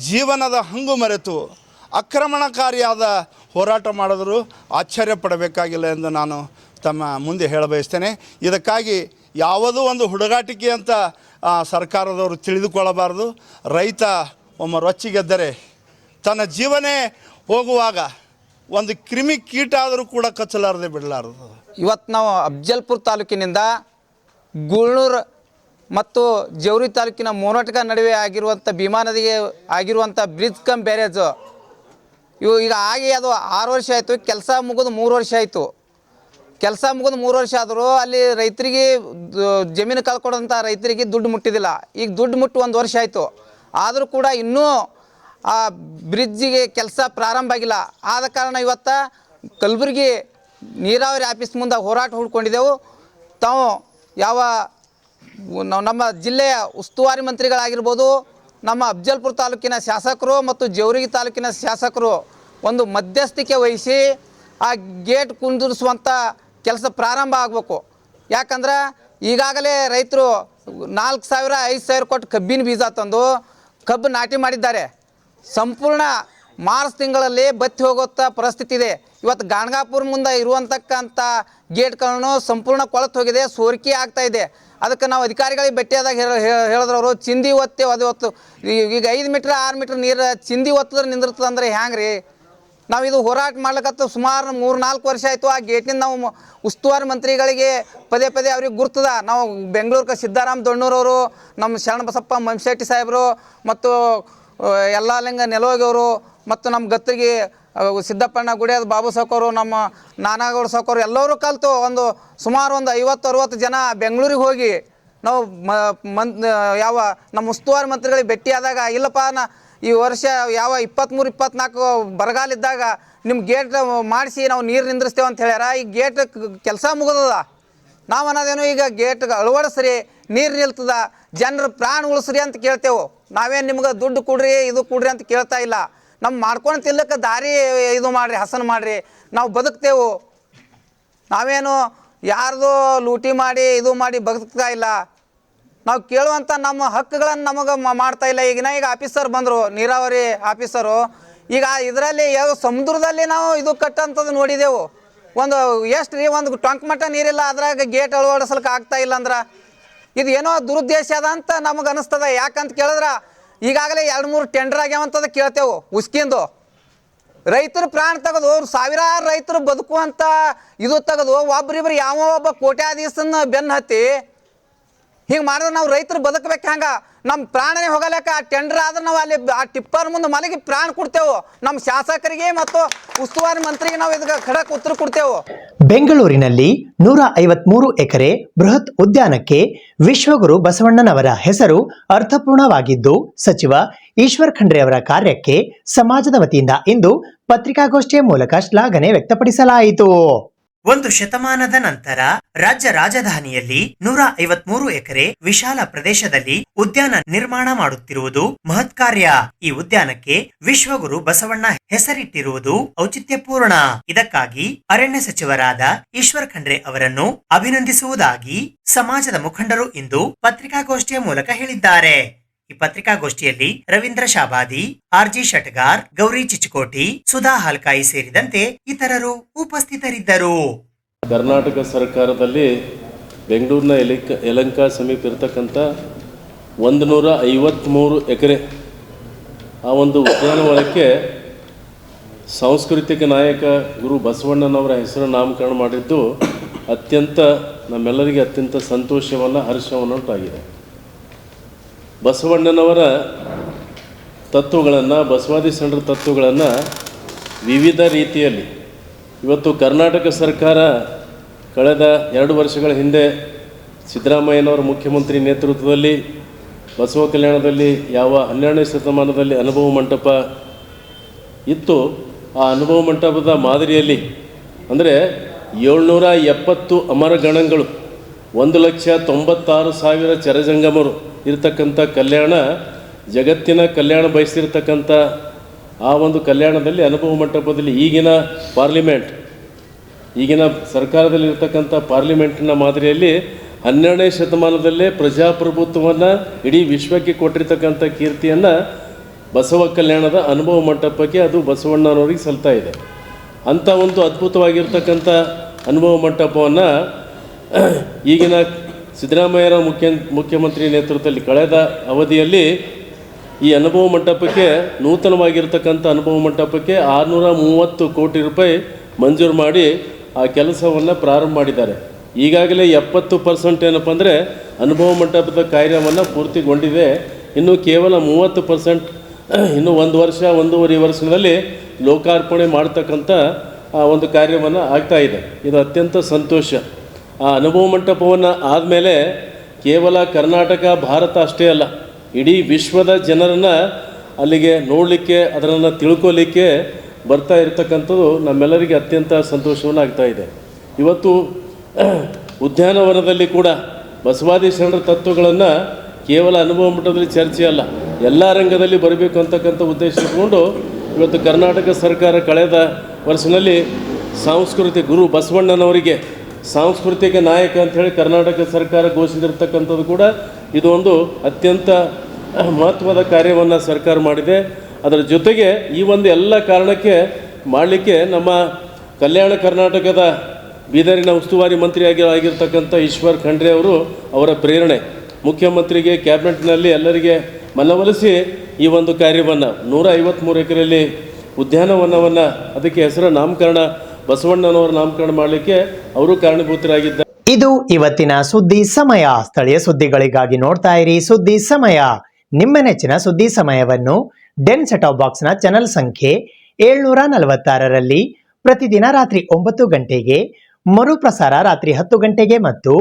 ಜೀವನದ ಹಂಗು ಮರೆತು ಆಕ್ರಮಣಕಾರಿಯಾದ ಹೋರಾಟ ಮಾಡಿದರೂ ಆಶ್ಚರ್ಯ ಪಡಬೇಕಾಗಿಲ್ಲ ಎಂದು ನಾನು ತಮ್ಮ ಮುಂದೆ ಹೇಳಬಯಸ್ತೇನೆ. ಇದಕ್ಕಾಗಿ ಯಾವುದೋ ಒಂದು ಹುಡುಗಾಟಿಕೆ ಅಂತ ಸರ್ಕಾರದವರು ತಿಳಿದುಕೊಳ್ಳಬಾರ್ದು. ರೈತ ಒಮ್ಮೆ ರೊಚ್ಚಿಗೆದ್ದರೆ ತನ್ನ ಜೀವನೇ ಹೋಗುವಾಗ ಒಂದು ಕ್ರಿಮಿ ಕೀಟ ಆದರೂ ಕೂಡ ಕಚ್ಚಲಾರದೆ ಬಿಡಲಾರದು. ಇವತ್ತು ನಾವು ಅಫ್ಜಲ್ಪುರ ತಾಲೂಕಿನಿಂದ ಗುಳ್ನೂರು ಮತ್ತು ಜೇವರ್ಗಿ ತಾಲೂಕಿನ ಮೋನಟ್ಕ ನಡುವೆ ಆಗಿರುವಂಥ ಭೀಮಾ ನದಿಗೆ ಆಗಿರುವಂಥ ಬ್ರಿಡ್ಜ್ ಕಮ್ ಬ್ಯಾರೇಜು ಈಗ ಆಗಿ ಅದು 6 ವರ್ಷ ಆಯಿತು. ಕೆಲಸ ಮುಗಿದು 3 ವರ್ಷ ಆಯಿತು. ಕೆಲಸ ಮುಗಿದು 3 ವರ್ಷ ಆದರೂ ಅಲ್ಲಿ ರೈತರಿಗೆ ಜಮೀನು ಕಳ್ಕೊಡೋಂಥ ರೈತರಿಗೆ ದುಡ್ಡು ಮುಟ್ಟಿದ್ದಿಲ್ಲ. ಈಗ ದುಡ್ಡು ಮುಟ್ಟು 1 ವರ್ಷ ಆಯಿತು. ಆದರೂ ಕೂಡ ಇನ್ನೂ ಆ ಬ್ರಿಡ್ಜಿಗೆ ಕೆಲಸ ಪ್ರಾರಂಭ ಆಗಿಲ್ಲ. ಆದ ಕಾರಣ ಇವತ್ತು ಕಲಬುರಗಿ ನೀರಾವರಿ ಆಫೀಸ್ ಮುಂದೆ ಹೋರಾಟ ಹೂಡ್ಕೊಂಡಿದ್ದೆವು. ತಾವು ಯಾವ ನಮ್ಮ ಜಿಲ್ಲೆಯ ಉಸ್ತುವಾರಿ ಮಂತ್ರಿಗಳಾಗಿರ್ಬೋದು, ನಮ್ಮ ಅಫ್ಜಲ್ಪುರ ತಾಲೂಕಿನ ಶಾಸಕರು ಮತ್ತು ಜೇವರ್ಗಿ ತಾಲೂಕಿನ ಶಾಸಕರು ಒಂದು ಮಧ್ಯಸ್ಥಿಕೆ ವಹಿಸಿ ಆ ಗೇಟ್ ಕುಂದಿರಿಸುವಂಥ ಕೆಲಸ ಪ್ರಾರಂಭ ಆಗಬೇಕು. ಯಾಕಂದ್ರೆ ಈಗಾಗಲೇ ರೈತರು 4,000-5,000 ಕೊಟ್ಟು ಕಬ್ಬಿನ ಬೀಜ ತಂದು ಕಬ್ಬು ನಾಟಿ ಮಾಡಿದ್ದಾರೆ. ಸಂಪೂರ್ಣ ಮಾರ್ಚ್ ತಿಂಗಳಲ್ಲಿ ಬತ್ತಿ ಹೋಗುವಂಥ ಪರಿಸ್ಥಿತಿ ಇದೆ. ಇವತ್ತು ಗಾಣಗಾಪುರ ಮುಂದೆ ಇರುವಂತಕ್ಕಂಥ ಗೇಟ್ಗಳನ್ನು ಸಂಪೂರ್ಣ ಕೊಳತು ಹೋಗಿದೆ, ಸೋರಿಕೆ ಆಗ್ತಾಯಿದೆ. ಅದಕ್ಕೆ ನಾವು ಅಧಿಕಾರಿಗಳಿಗೆ ಭೇಟಿಯಾದಾಗ ಹೇಳಿದ್ರವರು ಚಿಂದಿ ಒತ್ತೆ ಹೊತ್ತು ಈಗ 5 ಮೀಟ್ರ್ 6 ಮೀಟ್ರ್ ನೀರು ಚಿಂದಿ ಒತ್ತಿದ್ರೆ ನಿಂದಿರ್ತದೆ ಅಂದರೆ ಹ್ಯಾಂಗೆ ರೀ? ನಾವು ಇದು ಹೋರಾಟ ಮಾಡ್ಲಿಕ್ಕತ್ತು ಸುಮಾರು 3-4 ವರ್ಷ ಆಯಿತು. ಆ ಗೇಟಿಂದ ನಾವು ಉಸ್ತುವಾರಿ ಮಂತ್ರಿಗಳಿಗೆ ಪದೇ ಅವ್ರಿಗೆ ಗುರ್ತದ. ನಾವು ಬೆಂಗಳೂರಿಗೆ ಸಿದ್ದರಾಮ ದೊಣ್ಣೂರವರು, ನಮ್ಮ ಶರಣಬಸಪ್ಪ ಮಂಶೆಟ್ಟಿ ಸಾಹೇಬರು ಮತ್ತು ಯಲ್ಲಾಲಿಂಗ ನೆಲೋಗಿಯವರು ಮತ್ತು ನಮ್ಮ ಗತ್ತಿಗೆ ಸಿದ್ದಪ್ಪಣ್ಣ ಗುಡಿಯಾದ ಬಾಬು ಸಾಕೋರು, ನಮ್ಮ ನಾನಾಗೌಡ ಸಾಕೋರು ಎಲ್ಲರೂ ಕಲಿತು ಸುಮಾರು 50-60 ಜನ ಬೆಂಗಳೂರಿಗೆ ಹೋಗಿ ನಾವು ಯಾವ ನಮ್ಮ ಉಸ್ತುವಾರಿ ಮಂತ್ರಿಗಳಿಗೆ ಭೇಟಿಯಾದಾಗ, ಇಲ್ಲಪ್ಪ ಈ ವರ್ಷ ಯಾವ 23-24 ಬರಗಾಲಿದ್ದಾಗ ನಿಮ್ಮ ಗೇಟ್ ಮಾಡಿಸಿ ನಾವು ನೀರು ನಿಂದ್ರಿಸ್ತೇವೆ ಅಂತ ಹೇಳ್ಯಾರ. ಈ ಗೇಟ್ ಕೆಲಸ ಮುಗಿದದ. ನಾವು ಅನ್ನೋದೇನು ಈಗ ಗೇಟ್ ಅಳವಡಿಸ್ರಿ, ನೀರು ನಿಲ್ತದ, ಜನರ ಪ್ರಾಣ ಉಳಿಸ್ರಿ ಅಂತ ಕೇಳ್ತೇವೆ. ನಾವೇನು ನಿಮ್ಗೆ ದುಡ್ಡು ಕೊಡ್ರಿ ಇದು ಕೊಡ್ರಿ ಅಂತ ಕೇಳ್ತಾ ಇಲ್ಲ. ನಮ್ಮ ಮಾಡ್ಕೊಂಡು ತಿನ್ನಕ್ಕೆ ದಾರಿ ಇದು ಮಾಡಿರಿ, ಹಸನು ಮಾಡಿರಿ, ನಾವು ಬದುಕ್ತೇವೆ. ನಾವೇನು ಯಾರ್ದು ಲೂಟಿ ಮಾಡಿ ಇದು ಮಾಡಿ ಬದುಕ್ತಾ ಇಲ್ಲ. ನಾವು ಕೇಳುವಂಥ ನಮ್ಮ ಹಕ್ಕುಗಳನ್ನು ನಮಗೆ ಮಾಡ್ತಾ ಇಲ್ಲ. ಈಗ ಆಫೀಸರ್ ಬಂದರು, ನೀರಾವರಿ ಆಫೀಸರು. ಈಗ ಇದರಲ್ಲಿ ಯಾವ ಸಮುದ್ರದಲ್ಲಿ ನಾವು ಇದು ಕಟ್ಟಂಥದ್ದು ನೋಡಿದೆವು. ಎಷ್ಟು ರೀ, ಒಂದು ಟೊಂಕ್ ಮಟ್ಟ ನೀರಿಲ್ಲ, ಅದ್ರಾಗ ಗೇಟ್ ಅಳವಡಿಸ್ಲಿಕ್ಕೆ ಆಗ್ತಾ ಇಲ್ಲ ಅಂದ್ರೆ ಇದು ಏನೋ ದುರುದ್ದೇಶ ಅದ ಅಂತ ನಮಗೆ ಅನಿಸ್ತದೆ. ಯಾಕಂತ ಕೇಳಿದ್ರೆ ಈಗಾಗಲೇ 2-3 ಟೆಂಡರ್ ಆಗ್ಯಾವಂಥದ್ದು ಕೇಳ್ತೇವೆ. ಉಸ್ಕಿಂದು ರೈತರು ಪ್ರಾಣ ತೆಗೆದು ಸಾವಿರಾರು ರೈತರು ಬದುಕುವಂಥ ಇದು ತೆಗೆದು ಒಬ್ರಿಬ್ರು ಯಾವ ಒಬ್ಬ ಕೋಟ್ಯಾಧೀಶನ ಬೆನ್ನು ಹತ್ತಿ ಹಿಂಗೆ ಮಾಡಿದ್ರೆ ನಾವು ರೈತರು ಬದುಕಬೇಕು. ಹಂಗೆ ನಮ್ಮ ಪ್ರಾಣನೇ ಹೋಗಲೇಕ. ಆ ಟೆಂಡರ್ ಆದ್ರೆ ನಾವು ಅಲ್ಲಿ ಆ ಟಿಪ್ಪರ್ ಮುಂದೆ ಮಲಗಿ ಪ್ರಾಣ ಕೊಡ್ತೇವೆ. ನಮ್ಮ ಶಾಸಕರಿಗೆ ಮತ್ತು ಉಸ್ತುವಾರಿ ಮಂತ್ರಿಗೆ ನಾವು ಇದಕ್ಕೆ ಖಡಕ್ ಉತ್ತರ ಕೊಡ್ತೇವೆ. ಬೆಂಗಳೂರಿನಲ್ಲಿ 153 ಎಕರೆ ಬೃಹತ್ ಉದ್ಯಾನಕ್ಕೆ ವಿಶ್ವಗುರು ಬಸವಣ್ಣನವರ ಹೆಸರು ಅರ್ಥಪೂರ್ಣವಾಗಿದ್ದು, ಸಚಿವ ಈಶ್ವರ್ ಖಂಡ್ರೆ ಅವರ ಕಾರ್ಯಕ್ಕೆ ಸಮಾಜದ ವತಿಯಿಂದ ಇಂದು ಪತ್ರಿಕಾಗೋಷ್ಠಿಯ ಮೂಲಕ ಶ್ಲಾಘನೆ ವ್ಯಕ್ತಪಡಿಸಲಾಯಿತು. 1 ಶತಮಾನದ ನಂತರ ರಾಜ್ಯ ರಾಜಧಾನಿಯಲ್ಲಿ 153 ಎಕರೆ ವಿಶಾಲ ಪ್ರದೇಶದಲ್ಲಿ ಉದ್ಯಾನ ನಿರ್ಮಾಣ ಮಾಡುತ್ತಿರುವುದು ಮಹತ್ ಕಾರ್ಯ. ಈ ಉದ್ಯಾನಕ್ಕೆ ವಿಶ್ವಗುರು ಬಸವಣ್ಣ ಹೆಸರಿಟ್ಟಿರುವುದು ಔಚಿತ್ಯಪೂರ್ಣ. ಇದಕ್ಕಾಗಿ ಅರಣ್ಯ ಸಚಿವರಾದ ಈಶ್ವರ್ ಖಂಡ್ರೆ ಅವರನ್ನು ಅಭಿನಂದಿಸುವುದಾಗಿ ಸಮಾಜದ ಮುಖಂಡರು ಇಂದು ಪತ್ರಿಕಾಗೋಷ್ಠಿಯ ಮೂಲಕ ಹೇಳಿದ್ದಾರೆ. ಈ ಪತ್ರಿಕಾಗೋಷ್ಠಿಯಲ್ಲಿ ರವೀಂದ್ರ ಶಾಬಾದಿ, ಆರ್ಜಿ ಶಟಗಾರ್, ಗೌರಿ ಚಿಚಕೋಟಿ, ಸುಧಾ ಹಾಲ್ಕಾಯಿ ಸೇರಿದಂತೆ ಇತರರು ಉಪಸ್ಥಿತರಿದ್ದರು. ಕರ್ನಾಟಕ ಸರ್ಕಾರದಲ್ಲಿ ಬೆಂಗಳೂರಿನ ಯಲಹಂಕ ಸಮೀಪ ಇರತಕ್ಕಂಥ 153 ಎಕರೆ ಆ ಒಂದು ಉದ್ಯಾನವನಕ್ಕೆ ಸಾಂಸ್ಕೃತಿಕ ನಾಯಕ ಗುರು ಬಸವಣ್ಣನವರ ಹೆಸರು ನಾಮಕರಣ ಮಾಡಿದ್ದು ನಮ್ಮೆಲ್ಲರಿಗೆ ಅತ್ಯಂತ ಸಂತೋಷವನ್ನು ಹರ್ಷವನ್ನುಂಟಾಗಿದೆ. ಬಸವಣ್ಣನವರ ತತ್ವಗಳನ್ನು, ಬಸವಾದಿ ಶರಣರ ತತ್ವಗಳನ್ನು ವಿವಿಧ ರೀತಿಯಲ್ಲಿ ಇವತ್ತು ಕರ್ನಾಟಕ ಸರ್ಕಾರ ಕಳೆದ 2 ವರ್ಷಗಳ ಹಿಂದೆ ಸಿದ್ದರಾಮಯ್ಯನವರ ಮುಖ್ಯಮಂತ್ರಿ ನೇತೃತ್ವದಲ್ಲಿ ಬಸವ ಕಲ್ಯಾಣದಲ್ಲಿ ಯಾವ 12ನೇ ಶತಮಾನದಲ್ಲಿ ಅನುಭವ ಮಂಟಪ ಇತ್ತು, ಆ ಅನುಭವ ಮಂಟಪದ ಮಾದರಿಯಲ್ಲಿ ಅಂದರೆ 770 ಅಮರಗಣಗಳು, 1,96,000 ಚರಜಂಗಮರು ಇರತಕ್ಕಂಥ ಕಲ್ಯಾಣ, ಜಗತ್ತಿನ ಕಲ್ಯಾಣ ಬಯಸಿರ್ತಕ್ಕಂಥ ಆ ಒಂದು ಕಲ್ಯಾಣದಲ್ಲಿ ಅನುಭವ ಮಂಟಪದಲ್ಲಿ ಈಗಿನ ಸರ್ಕಾರದಲ್ಲಿರ್ತಕ್ಕಂಥ ಪಾರ್ಲಿಮೆಂಟಿನ ಮಾದರಿಯಲ್ಲಿ 12ನೇ ಶತಮಾನದಲ್ಲೇ ಪ್ರಜಾಪ್ರಭುತ್ವವನ್ನು ಇಡೀ ವಿಶ್ವಕ್ಕೆ ಕೊಟ್ಟಿರ್ತಕ್ಕಂಥ ಕೀರ್ತಿಯನ್ನು ಬಸವ ಕಲ್ಯಾಣದ ಅನುಭವ ಮಂಟಪಕ್ಕೆ, ಅದು ಬಸವಣ್ಣನವರಿಗೆ ಸಲ್ತಾ ಇದೆ. ಅಂಥ ಒಂದು ಅದ್ಭುತವಾಗಿರ್ತಕ್ಕಂಥ ಅನುಭವ ಮಂಟಪವನ್ನು ಈಗಿನ ಸಿದ್ದರಾಮಯ್ಯರ ಮುಖ್ಯಮಂತ್ರಿ ನೇತೃತ್ವದಲ್ಲಿ ಕಳೆದ ಅವಧಿಯಲ್ಲಿ ಈ ಅನುಭವ ಮಂಟಪಕ್ಕೆ, ನೂತನವಾಗಿರ್ತಕ್ಕಂಥ ಅನುಭವ ಮಂಟಪಕ್ಕೆ 630 ಕೋಟಿ ರೂಪಾಯಿ ಮಂಜೂರು ಮಾಡಿ ಆ ಕೆಲಸವನ್ನು ಪ್ರಾರಂಭ ಮಾಡಿದ್ದಾರೆ. ಈಗಾಗಲೇ 70% ಏನಪ್ಪ ಅಂದರೆ ಅನುಭವ ಮಂಟಪದ ಕಾರ್ಯವನ್ನು ಪೂರ್ತಿಗೊಂಡಿದೆ. ಇನ್ನು ಕೇವಲ 30% ಇನ್ನು 1 ವರ್ಷ 1.5 ವರ್ಷದಲ್ಲಿ ಲೋಕಾರ್ಪಣೆ ಮಾಡ್ತಕ್ಕಂಥ ಒಂದು ಕಾರ್ಯವನ್ನು ಆಗ್ತಾಯಿದೆ. ಇದು ಅತ್ಯಂತ ಸಂತೋಷ. ಆ ಅನುಭವ ಮಂಟಪವನ್ನು ಆದಮೇಲೆ ಕೇವಲ ಕರ್ನಾಟಕ, ಭಾರತ ಅಷ್ಟೇ ಅಲ್ಲ, ಇಡೀ ವಿಶ್ವದ ಜನರನ್ನು ಅಲ್ಲಿಗೆ ನೋಡಲಿಕ್ಕೆ, ಅದನ್ನು ತಿಳ್ಕೊಳ್ಳಿಕ್ಕೆ ಬರ್ತಾ ಇರತಕ್ಕಂಥದ್ದು ನಮ್ಮೆಲ್ಲರಿಗೆ ಅತ್ಯಂತ ಸಂತೋಷವನ್ನು ಆಗ್ತಾಯಿದೆ. ಇವತ್ತು ಉದ್ಯಾನವನದಲ್ಲಿ ಕೂಡ ಬಸವಾದಿ ಶರಣರ ತತ್ವಗಳನ್ನು ಕೇವಲ ಅನುಭವ ಮಟ್ಟದಲ್ಲಿ ಚರ್ಚೆ ಅಲ್ಲ, ಎಲ್ಲ ರಂಗದಲ್ಲಿ ಬರಬೇಕು ಅಂತಕ್ಕಂಥ ಉದ್ದೇಶ ಇಟ್ಕೊಂಡು ಇವತ್ತು ಕರ್ನಾಟಕ ಸರ್ಕಾರ ಕಳೆದ ವರ್ಷದಲ್ಲಿ ಗುರು ಬಸವಣ್ಣನವರಿಗೆ ಸಾಂಸ್ಕೃತಿಕ ನಾಯಕ ಅಂಥೇಳಿ ಕರ್ನಾಟಕ ಸರ್ಕಾರ ಘೋಷಿಸಿರ್ತಕ್ಕಂಥದ್ದು ಕೂಡ ಇದು ಒಂದು ಅತ್ಯಂತ ಮಹತ್ವದ ಕಾರ್ಯವನ್ನು ಸರ್ಕಾರ ಮಾಡಿದೆ. ಅದರ ಜೊತೆಗೆ ಈ ಒಂದು ಎಲ್ಲ ಕಾರಣಕ್ಕೆ ಮಾಡಲಿಕ್ಕೆ ನಮ್ಮ ಕಲ್ಯಾಣ ಕರ್ನಾಟಕದ ಬೀದರಿನ ಉಸ್ತುವಾರಿ ಆಗಿರ್ತಕ್ಕಂಥ ಈಶ್ವರ್ ಖಂಡ್ರೆ ಅವರ ಪ್ರೇರಣೆ, ಮುಖ್ಯಮಂತ್ರಿಗೆ ಕ್ಯಾಬಿನೆಟ್ನಲ್ಲಿ ಎಲ್ಲರಿಗೆ ಮನವೊಲಿಸಿ ಈ ಒಂದು ಕಾರ್ಯವನ್ನು 153 ಎಕರೆಯಲ್ಲಿ ಉದ್ಯಾನವನವನ್ನು, ಅದಕ್ಕೆ ಹೆಸರು ನಾಮಕರಣ, ಬಸವಣ್ಣನವರ ನಾಮಕರಣ ಮಾಡಲಿಕ್ಕೆ ಅವರು ಕಾರಣಭೂತರಾಗಿದ್ದಾರೆ. ಇದು ಇವತ್ತಿನ ಸುದ್ದಿ ಸಮಯ. ಸ್ಥಳೀಯ ಸುದ್ದಿಗಳಿಗಾಗಿ ನೋಡ್ತಾ ಇರಿ ಸುದ್ದಿ ಸಮಯ. ನಿಮ್ಮ ನೆಚ್ಚಿನ ಸುದ್ದಿ ಸಮಯವನ್ನು ಡೆನ್ ಸೆಟಾಪ್ ಬಾಕ್ಸ್ನ ಚಾನೆಲ್ ಸಂಖ್ಯೆ 746ರಲ್ಲಿ ಪ್ರತಿದಿನ ರಾತ್ರಿ 9 ಗಂಟೆಗೆ, ಮರುಪ್ರಸಾರ ರಾತ್ರಿ 10 ಗಂಟೆಗೆ ಮತ್ತು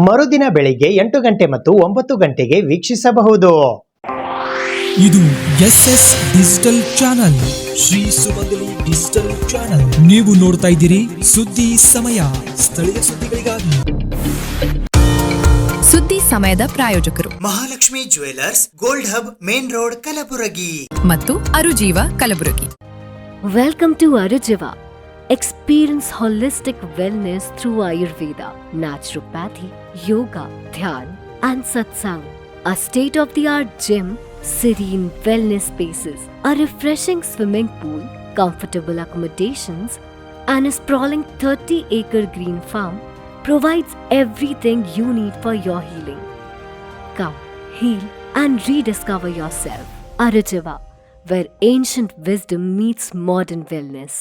ಮರುದಿನ ಬೆಳಿಗ್ಗೆ 8 ಗಂಟೆ ಮತ್ತು 9 ಗಂಟೆಗೆ ವೀಕ್ಷಿಸಬಹುದು. ಇದು SS ಡಿಜಿಟಲ್ ಚಾನಲ್, ಶ್ರೀ ಸುಮಂಗಲಿ ಡಿಜಿಟಲ್ ಚಾನಲ್. ನೀವು ನೋಡ್ತಾ ಇದ್ದೀರಿ ಸುದ್ದಿ ಸಮಯ, ಸ್ಥಳೀಯ ಸುದ್ದಿಗಳಿಗಾಗಿ. ಸುದ್ದಿ ಸಮಯದ ಪ್ರಾಯೋಜಕರು Mahalakshmi jewellers, gold hub, main road, Kalaburagi ಮತ್ತು ಅರುಜೀವ Kalaburagi. Welcome to Arujiva. Experience holistic wellness through Ayurveda, naturopathy, yoga, dhyan, and satsang. A state-of-the-art gym, serene wellness spaces, a refreshing swimming pool, comfortable accommodations, and a sprawling 30-acre green farm provides everything you need for your healing. Come, heal, and rediscover yourself. Arujiva, where ancient wisdom meets modern wellness.